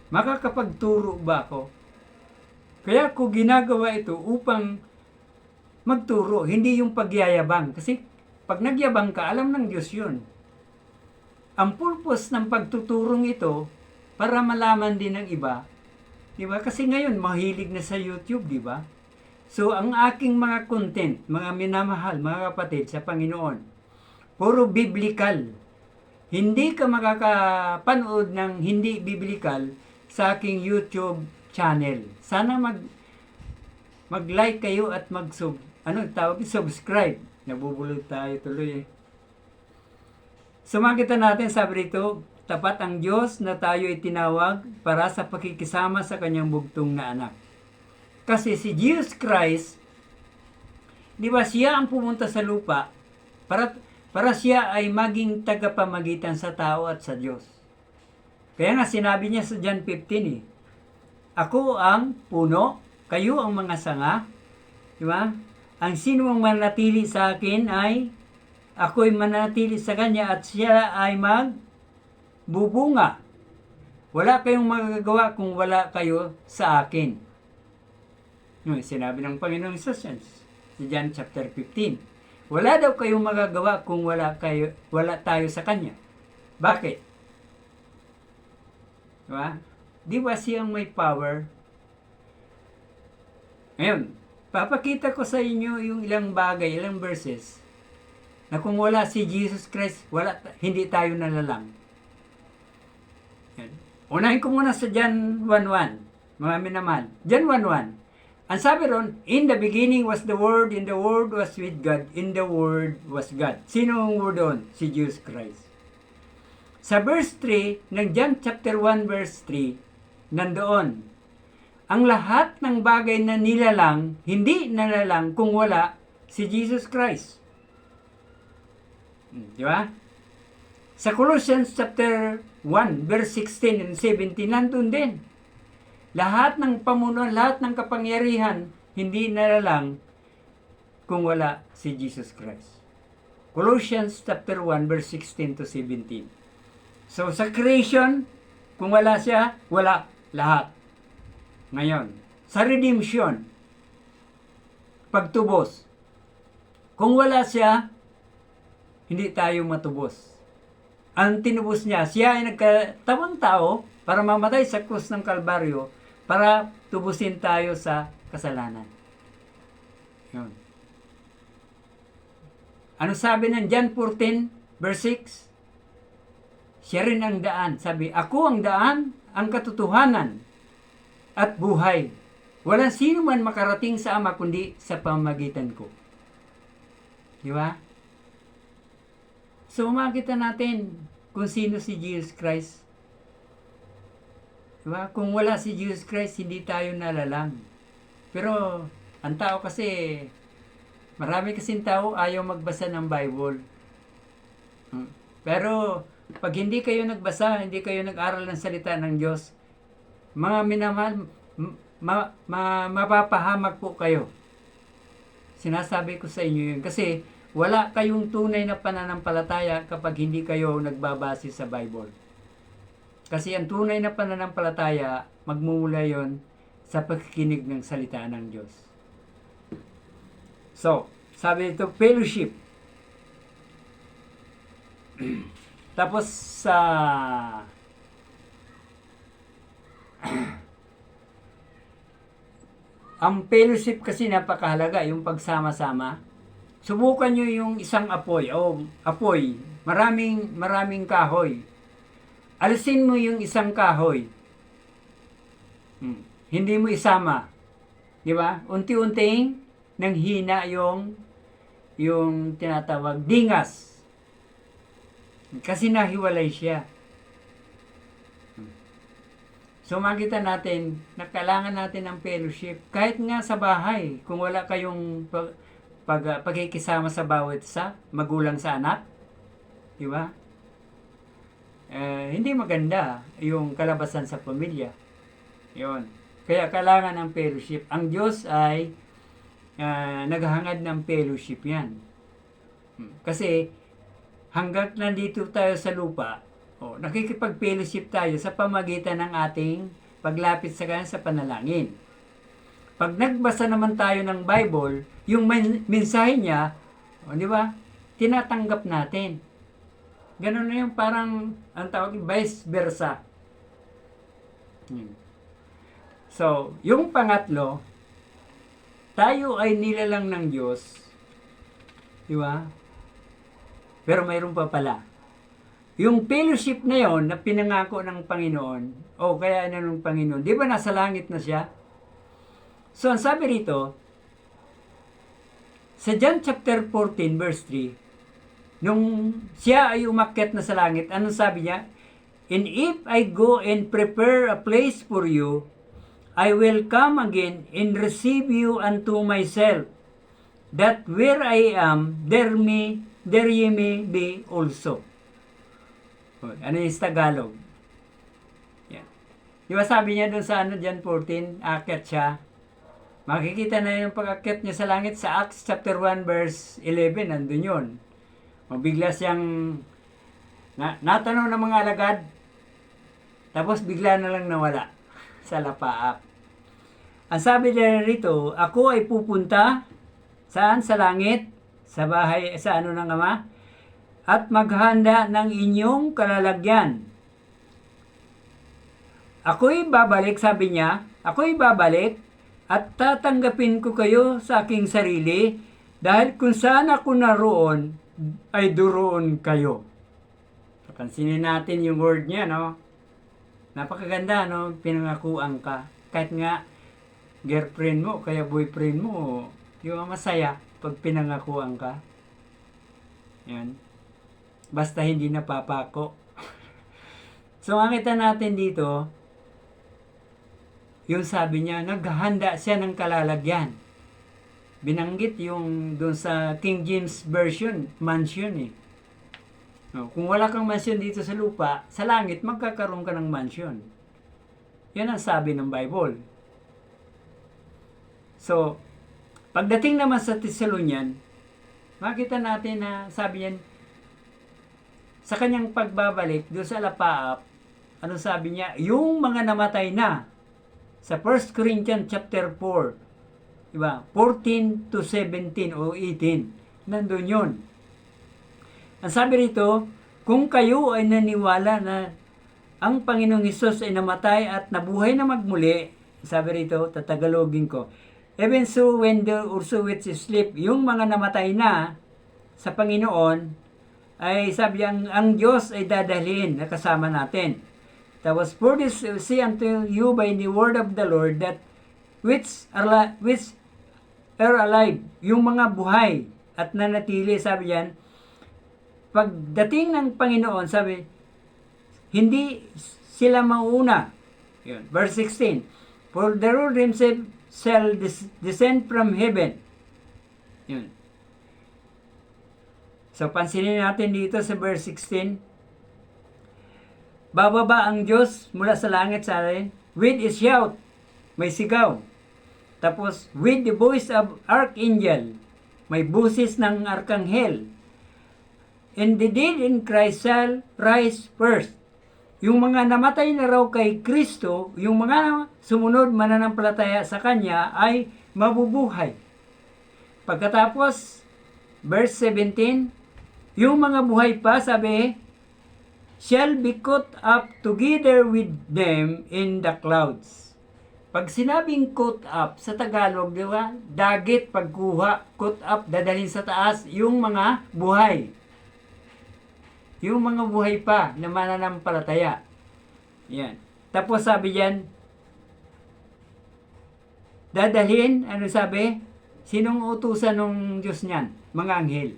makakapagturo ba ako? Kaya ko ginagawa ito upang magturo, hindi yung pagyayabang. Kasi pag nagyabang ka, alam ng Diyos yun. Ang purpose ng pagtuturong ito, para malaman din ng iba, di ba? Kasi ngayon, mahilig na sa YouTube, di ba? So, ang aking mga content, mga minamahal, mga kapatid sa Panginoon, puro biblical. Hindi ka makakapanood ng hindi biblical sa aking YouTube channel. Sana mag-like kayo at subscribe. Nabubulol tayo tuloy. So, makita natin, sabi rito, tapat ang Diyos na tayo itinawag para sa pakikisama sa kanyang bugtong na anak. Kasi si Jesus Christ, di ba, siya ang pumunta sa lupa para siya ay maging tagapamagitan sa tao at sa Diyos. Kaya nga sinabi niya sa John 15, ako ang puno, kayo ang mga sanga, di ba? Ang sino mang manatili sa akin ay ako'y manatili sa kanya at siya ay magbubunga. Wala kayong magagawa kung wala kayo sa akin. Yung sinabi ng Panginoong Hesus sa John chapter 15. Wala daw kayong magagawa kung wala tayo sa Kanya. Bakit? Diba? Di ba siyang may power? Ngayon, papakita ko sa inyo yung ilang bagay, ilang verses, na kung wala si Jesus Christ, hindi tayo nalalang. Yan. Unahin ko muna sa John 1:1, mga minamahal. John 1:1. Ang sabi ron, in the beginning was the Word, and the Word was with God, and the Word was God. Sino ang Word doon? Si Jesus Christ. Sa verse 3, ng John chapter 1 verse 3, nandoon, ang lahat ng bagay na nilalang, hindi nalalang kung wala si Jesus Christ. Di ba? Sa Colossians chapter 1 verse 16 and 17, nandun din. Lahat ng pamunuan, lahat ng kapangyarihan, hindi nalalang kung wala si Jesus Christ. Colossians chapter 1 verse 16 to 17. So sa creation, kung wala siya, wala lahat. Ngayon, sa redemption, pagtubos, kung wala siya, hindi tayo matubos. Ang tinubos niya, siya ay nagkatawang tao para mamatay sa krus ng Kalbaryo para tubusin tayo sa kasalanan. Yun. Ano sabi ng John 14 verse 6? Siya rin ang daan. Sabi, ako ang daan, ang katotohanan, at buhay. Walang sino man makarating sa Ama kundi sa pamamagitan ko. Di ba? So, makita natin kung sino si Jesus Christ. Di ba? Kung wala si Jesus Christ, hindi tayo nalalang. Pero, ang tao kasi, marami kasing tao ayaw magbasa ng Bible. Pero, pag hindi kayo nagbasa, hindi kayo nag-aral ng salita ng Diyos, mga minamahal, mapapahamak po kayo. Sinasabi ko sa inyo yun. Kasi, wala kayong tunay na pananampalataya kapag hindi kayo nagbabase sa Bible. Kasi ang tunay na pananampalataya, magmumula yon sa pagkikinig ng salita ng Diyos. So, sabi ito, fellowship. Tapos sa ang fellowship kasi napakahalaga, yung pagsama-sama. Subukan nyo yung isang apoy, maraming kahoy. Alisin mo yung isang kahoy. Hindi mo isama. Di ba? Unti-unting nanghina yung tinatawag dingas. Kasi nahiwalay siya. So makita natin na kailangan natin ng fellowship. Kahit nga sa bahay, kung wala kayong pagkikisama sa bawat isa, magulang sa anak, di ba? Hindi maganda yung kalabasan sa pamilya. Yun. Kaya kailangan ng fellowship. Ang Diyos ay naghahangad ng fellowship yan. Kasi hanggat nandito tayo sa lupa, nakikipag-fellowship tayo sa pamagitan ng ating paglapit sa Kanya sa panalangin. Pag nagbasa naman tayo ng Bible, yung mensahe niya, di ba, tinatanggap natin. Ganun na yung parang, ang tawag, vice versa. So, yung pangatlo, tayo ay nilalang ng Diyos. Di ba? Pero mayroon pa pala. Yung fellowship na yon na pinangako ng Panginoon, kaya ng Panginoon, di ba nasa langit na siya? So, ang sabi rito, sa John chapter 14 verse 3, nung siya ay umakyat na sa langit, anong sabi niya? And if I go and prepare a place for you, I will come again and receive you unto myself, that where I am, there ye may be also. Ano yung Tagalog? Yan. Di ba sabi niya doon sa John 14, akyat siya. Makikita na yung pag-akyat niya sa langit sa Acts chapter 1 verse 11, nandun yun. Bigla siyang natanaw ng mga alagad, tapos bigla na lang nawala sa lapaap. Ang sabi niya rito, ako ay pupunta saan? Sa langit, sa bahay, sa ng Ama, at maghanda ng inyong kalalagyan. Ako'y babalik, sabi niya, ako'y babalik at tatanggapin ko kayo sa aking sarili dahil kung saan ako naroon, ay duroon kayo. Pansinin natin yung word niya, no? Napakaganda, no? Pinangakuan ka. Kahit nga, girlfriend mo, kaya boyfriend mo, di ba masaya pag pinangakuan ka? Yan. Basta hindi napapako. So, makita natin dito, yung sabi niya, naghahanda siya ng kalalagyan. Binanggit yung doon sa King James Version, mansion eh. No, kung wala kang mansion dito sa lupa, sa langit, magkakaroon ka ng mansion. Yan ang sabi ng Bible. So, pagdating naman sa Thessalonian, makita natin na sabi niyan, sa kanyang pagbabalik doon sa lapaap, ano sabi niya? Yung mga namatay na sa 1 Corinthians chapter 4, diba? 14 to 17 o 18, nandun yun. Ang sabi rito, kung kayo ay naniwala na ang Panginoong Hesus ay namatay at nabuhay na magmuli, sabi rito, tatagalogin ko, even so when the also which sleep, yung mga namatay na sa Panginoon, ay sabi ang Diyos ay dadalhin na kasama natin. Tapos, for this say unto you by the word of the Lord that which are alive, yung mga buhay at nanatili, sabi yan, pagdating ng Panginoon, sabi, hindi sila mauuna. Yun. Verse 16, for the Lord himself shall descend from heaven. Yun. So, pansinin natin dito sa verse 16, bababa ang Diyos mula sa langit sa atin, with a shout, may sigaw. Tapos, with the voice of archangel, may busis ng arkanghel. And the dead in Christ shall rise first. Yung mga namatay na raw kay Kristo, yung mga sumunod mananampalataya sa Kanya ay mabubuhay. Pagkatapos, verse 17, yung mga buhay pa, sabi, shall be caught up together with them in the clouds. Pag sinabing caught up, sa Tagalog, di ba? Dagit, pagkuha, caught up, dadalhin sa taas, yung mga buhay. Yung mga buhay pa na mananampalataya. Yan. Tapos sabi diyan, dadalhin, ano sabi? Sinong utusan ng Diyos niyan? Mga anghel.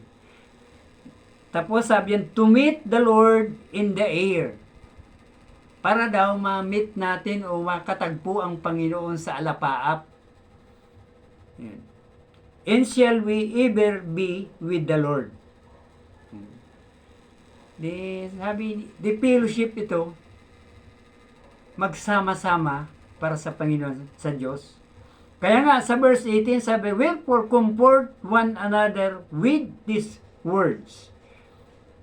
Tapos sabi yan, to meet the Lord in the air. Para daw ma-meet natin o makatagpo ang Panginoon sa alapaap. Yan. And shall we ever be with the Lord? The fellowship ito, magsama-sama para sa Panginoon, sa Diyos. Kaya nga, sa verse 18, sabi, wherefore comfort one another with these words.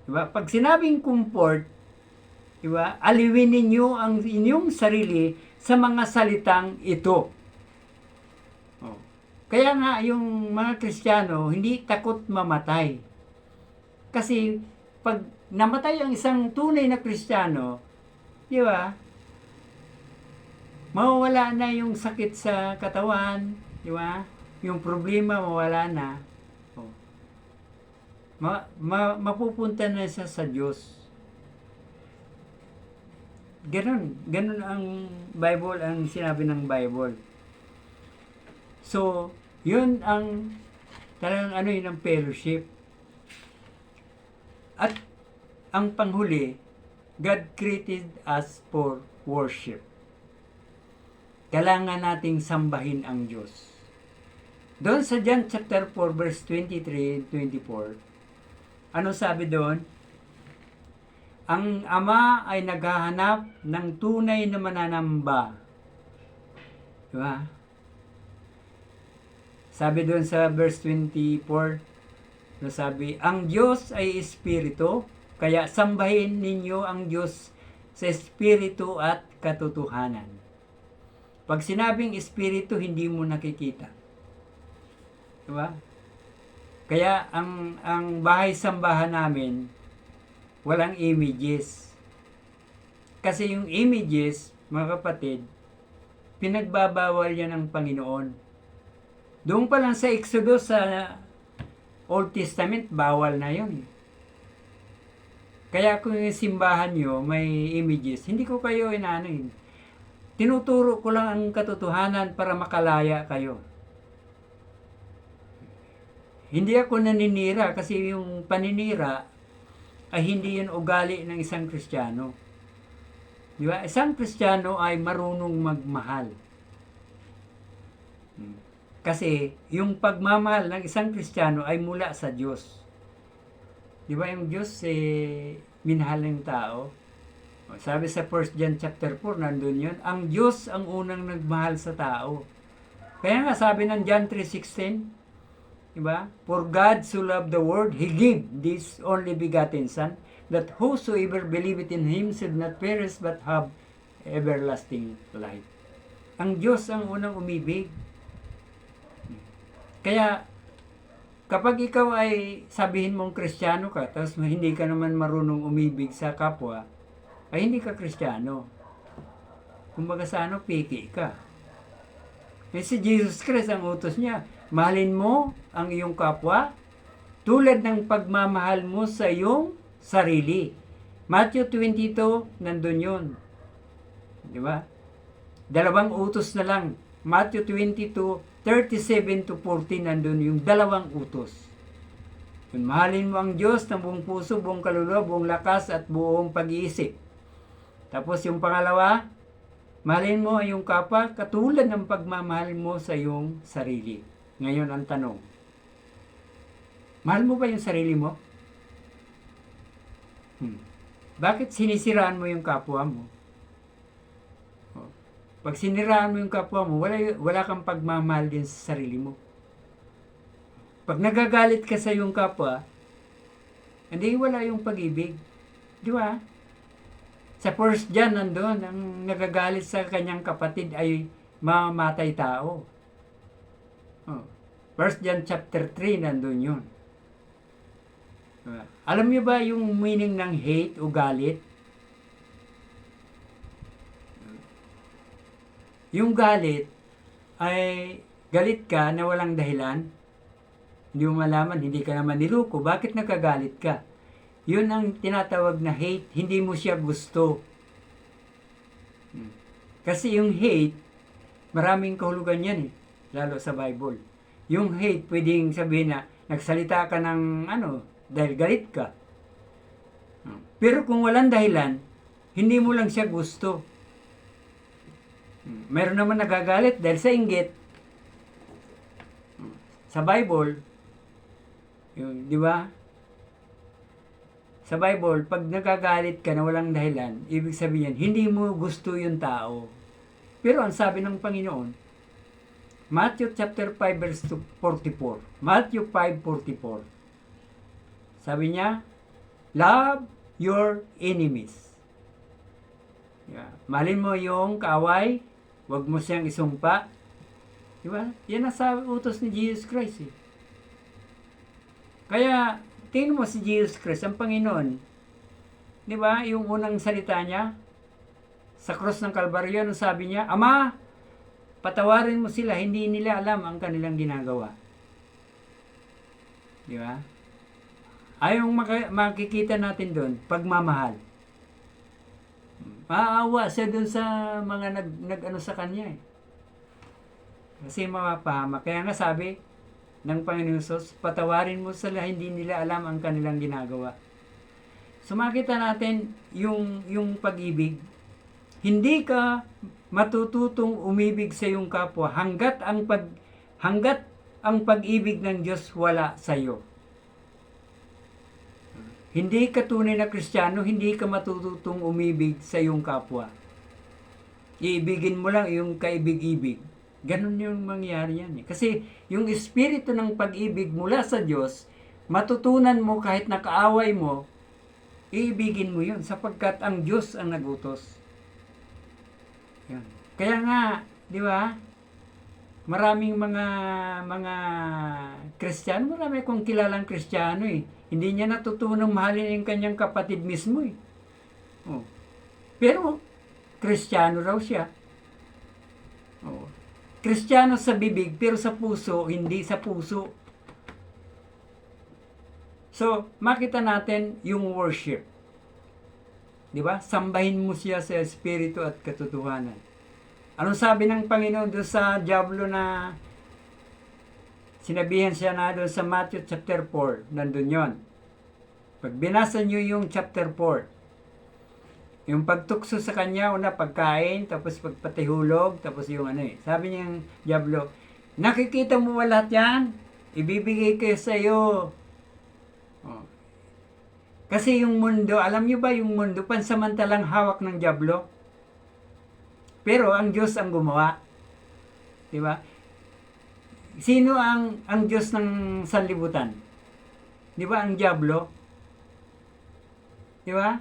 Diba? Pag sinabing comfort, diba, aliwin ninyo ang inyong sarili sa mga salitang ito. Oh. Kaya nga, yung mga Kristiyano, hindi takot mamatay. Kasi, pag namatay ang isang tunay na Kristiyano, di ba? Mawawala na yung sakit sa katawan, di ba? Yung problema mawala na. Oh. Mapupunta na siya sa Diyos. Ganun ang Bible, ang sinabi ng Bible. So, yun ang talagang ano yun ang fellowship. At ang panghuli, God created us for worship. Kailangan nating sambahin ang Diyos. Doon sa John chapter 4 verse 23 and 24, ano sabi doon? Ang Ama ay naghahanap ng tunay na mananamba. Diba? Sabi doon sa verse 24, sabi, ang Diyos ay Espiritu, kaya sambahin ninyo ang Diyos sa Espiritu at katotohanan. Pag sinabing Espiritu, hindi mo nakikita. Diba? Kaya ang bahay-sambahan namin, walang images. Kasi yung images, mga kapatid, pinagbabawal yan ng Panginoon. Doon pa lang sa Exodus, sa Old Testament, bawal na yun. Kaya kung yung simbahan nyo may images, hindi ko kayo inaano. Tinuturo ko lang ang katotohanan para makalaya kayo. Hindi ako naninira kasi yung paninira ay hindi yun ugali ng isang Kristiyano. Di ba? Isang Kristiyano ay marunong magmahal. Kasi yung pagmamahal ng isang Kristiyano ay mula sa Diyos. Di ba yung Diyos minahal ng tao? Sabi sa 1 John chapter 4, nandun yun. Ang Diyos ang unang nagmahal sa tao. Kaya nga sabi ng John 3:16, di ba? For God so loved the world, He gave this only begotten Son, that whosoever believeth in Him should not perish but have everlasting life. Ang Diyos ang unang umibig. Kaya, kapag ikaw ay sabihin mong Kristiyano ka, tapos hindi ka naman marunong umibig sa kapwa, ay hindi ka Kristiyano. Kumbaga sa piki ka. Eh si Jesus Christ, ang utos niya, mahalin mo ang iyong kapwa tulad ng pagmamahal mo sa iyong sarili. Matthew 22, nandun yun. Di ba? 2 utos na lang. Matthew 22:37 to 40, nandun yung dalawang utos. Yung mahalin mo ang Diyos ng buong puso, buong kaluluwa, buong lakas at buong pag-iisip. Tapos yung pangalawa, mahalin mo ang iyong kapwa katulad ng pagmamahal mo sa iyong sarili. Ngayon ang tanong, mahal mo ba yung sarili mo? Bakit sinisiraan mo yung kapwa mo? Pag siniraan mo yung kapwa mo, wala kang pagmamahal din sa sarili mo. Pag nagagalit ka sa iyong kapwa, hindi wala yung pag-ibig. Di ba? Sa 1 John nandun, ang nagagalit sa kanyang kapatid ay mamamatay tao. 1 John chapter 3 nandun yun. Alam niyo ba yung meaning ng hate o galit? Yung galit ay galit ka na walang dahilan. Hindi mo malaman, hindi ka naman niluko. Bakit nagkagalit ka? Yun ang tinatawag na hate. Hindi mo siya gusto. Kasi yung hate, maraming kahulugan yan eh. Lalo sa Bible. Yung hate, pwedeng sabihin na nagsalita ka ng dahil galit ka. Pero kung walang dahilan, hindi mo lang siya gusto. Meron naman nagagalit dahil sa inggit. Sa Bible, di ba? Sa Bible, pag nagagalit ka na walang dahilan, ibig sabihin, hindi mo gusto yung tao. Pero ang sabi ng Panginoon, Matthew chapter 5 verse 44. Matthew 5:44. Sabi niya, love your enemies. Mahalin mo yung kaaway, huwag mo siyang isumpa. Diba? Yan ang sa utos ni Jesus Christ eh. Kaya, tingnan mo si Jesus Christ, ang Panginoon. Diba? Yung unang salita niya, sa cross ng Kalbaryo, ano sabi niya? Ama, patawarin mo sila, hindi nila alam ang kanilang ginagawa. Diba? Ay yung makikita natin doon, pagmamahal. Maawa siya doon sa mga nag-ano sa kanya eh. Kasi mapahama. Kaya nga sabi ng Panginoon Jesus, patawarin mo sila, hindi nila alam ang kanilang ginagawa. So makita natin yung pag-ibig. Hindi ka matututong umibig sa iyong kapwa hanggat ang pag-ibig ng Diyos wala sa iyo. Hindi ka tunay na Kristiyano, hindi ka matututong umibig sa iyong kapwa. Iibigin mo lang yung kaibig-ibig. Ganon yung mangyari yan eh. Kasi yung espiritu ng pag-ibig mula sa Diyos, matutunan mo kahit nakaaway mo, iibigin mo yun sapagkat ang Diyos ang nagutos. Yan. Kaya nga, di ba? Maraming mga Kristiyano, marami akong kilalang Kristiyano eh. Hindi niya natutunang mahalin yung kanyang kapatid mismo eh. Pero, Kristiyano raw siya. Kristiyano sa bibig, pero sa puso, hindi sa puso. So, makita natin yung worship. Di ba? Sambahin mo siya sa espiritu at katotohanan. Anong sabi ng Panginoon doon sa Diablo na sinabihan siya na doon sa Matthew chapter 4, nandun yon. Pag binasa nyo yung chapter 4, yung pagtukso sa kanya, una pagkain, tapos pagpatihulog, tapos yung sabi niyang Diablo, nakikita mo ba lahat yan? Ibibigay ko sa iyo. Kasi yung mundo, alam nyo ba yung mundo, pansamantalang hawak ng Diablo? Pero ang Diyos ang gumawa. Di ba? Sino ang Diyos ng sanlibutan? Di ba ang Diablo? Di ba?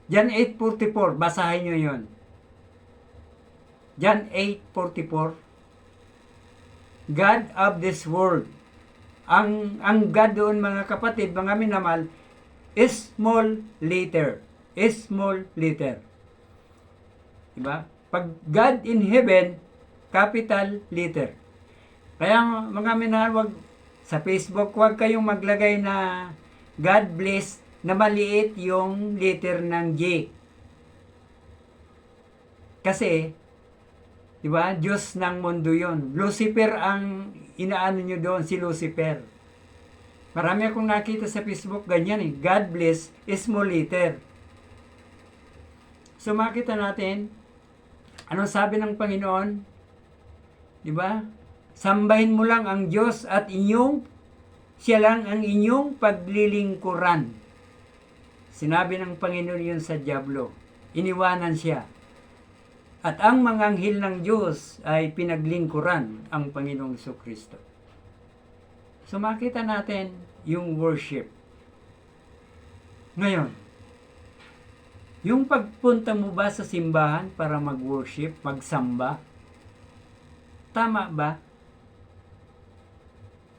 John 8:44, basahin nyo yun. John 8:44. God of this world. Ang God doon mga kapatid, mga minamahal, is small letter. Is small letter. Diba? Pag God in heaven, capital letter. Kaya mga minahal, wag sa Facebook, wag kayong maglagay na God bless na maliit yung letter ng J. Kasi, di Diba? Diyos ng mundo yon. Lucifer ang inaano nyo doon, si Lucifer. Marami akong nakita sa Facebook ganyan eh. God bless, small letter. So makita natin, anong sabi ng Panginoon? Diba? Sambahin mo lang ang Diyos at siya lang ang inyong paglilingkuran. Sinabi ng Panginoon yun sa Diablo. Iniwanan siya. At ang mga anghel ng Diyos ay pinaglingkuran ang Panginoong Jesucristo. So makita natin yung worship. Ngayon, yung pagpunta mo ba sa simbahan para mag-worship, magsamba, tama ba?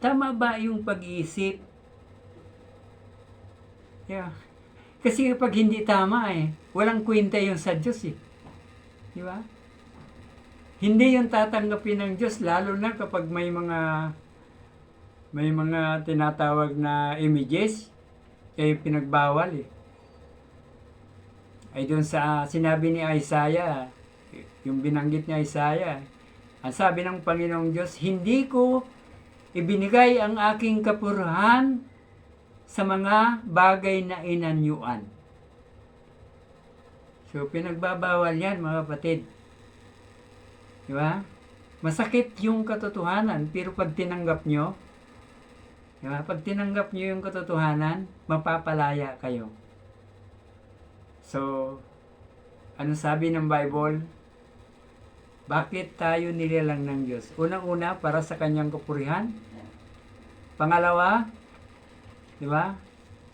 Tama ba yung pag-iisip? Yeah. Kasi kapag hindi tama walang kwenta yung sa Diyos Di ba? Hindi yung tatanggapin ng Diyos, lalo na kapag may mga tinatawag na images, pinagbawal Ay doon sa sinabi ni Isaiah, yung binanggit ni Isaiah, ang sabi ng Panginoong Diyos, hindi ko ibinigay ang aking kapurihan sa mga bagay na inanyuan. So, pinagbabawal yan, mga kapatid. Di ba? Masakit yung katotohanan, pero pag tinanggap nyo, di ba? Pag tinanggap nyo yung katotohanan, mapapalaya kayo. So, ano sabi ng Bible? Bakit tayo nilalang ng Diyos? Unang-una, para sa kanyang kapurihan. Pangalawa, di ba?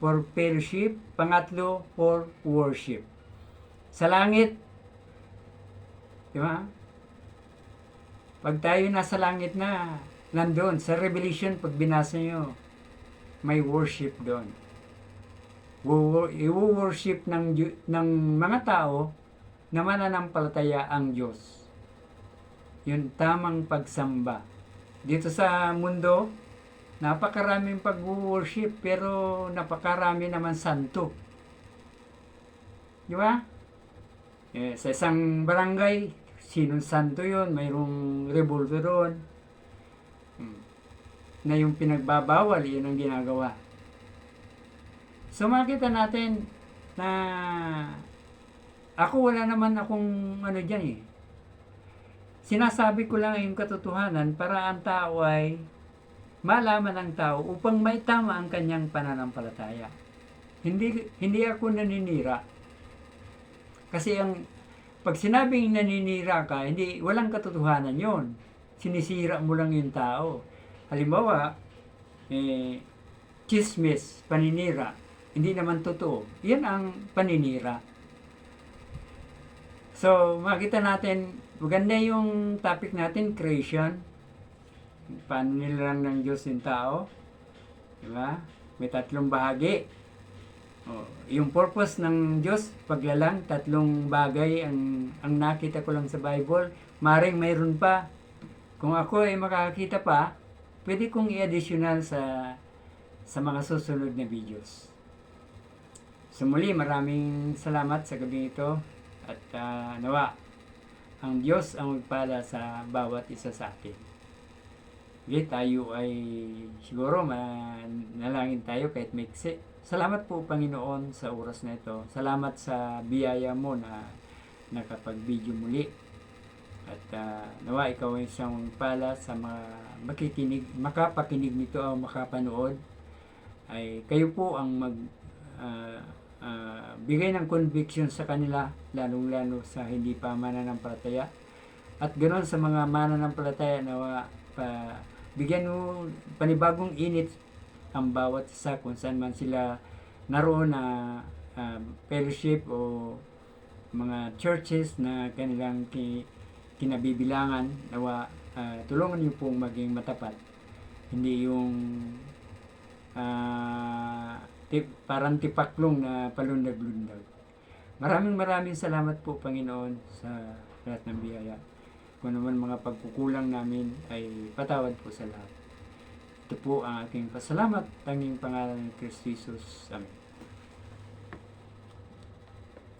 For fellowship. Pangatlo, for worship. Sa langit, di ba? Pag tayo nasa langit na, nandun, sa Revelation, pag binasa nyo, may worship doon. I-worship ng mga tao na mananampalataya ang Diyos. Yun, tamang pagsamba. Dito sa mundo, napakaraming pag-worship, pero napakarami naman santo. Di ba? Sa isang barangay, sinong santo yun, mayroong rebulto doon. Na yung pinagbabawal, yun ang ginagawa. So makita natin na ako wala naman akong dyan Sinasabi ko lang yung katotohanan para ang tao ay malaman ng tao upang may tama ang kanyang pananampalataya. Hindi ako naninira. Kasi pag sinabing naninira ka, walang katotohanan yon. Sinisira mo lang yung tao. Halimbawa, chismis, paninira. Hindi naman totoo. Yan ang paninira. So, makita natin, maganda yung topic natin, creation. Paano nilalang ng Diyos yung tao. Diba? May 3 bahagi. Yung purpose ng Diyos, paglalang, 3 bagay ang nakita ko lang sa Bible. Maring mayroon pa. Kung ako ay makakita pa, pwede kong i-additional sa mga susunod na videos. So muli, maraming salamat sa gabi ito. At nawa, ang Diyos ang magpala sa bawat isa sa atin. Okay, tayo ay siguro manalangin tayo kahit maiksi. Salamat po Panginoon sa oras na ito. Salamat sa biyaya mo na nakapag-video muli. At nawa ikaw ay isang pala sa mga makapakinig nito o makapanood. Ay kayo po ang bigay ng conviction sa kanila, lalong-lalo sa hindi pa mananampalataya. At ganoon sa mga mananampalataya na bigyan mo panibagong init ang bawat isa kung saan man sila naroon na fellowship o mga churches na kanilang kinabibilangan. Nawa tulungan niyo pong maging matapat. Hindi yung parang tipaklong na palundag-lundag. Maraming salamat po Panginoon sa lahat ng biyaya. Kung naman mga pagkukulang namin ay patawad po sa lahat. Ito po ang aking pasalamat, tanging pangalan ni Kristo Jesus. Amen.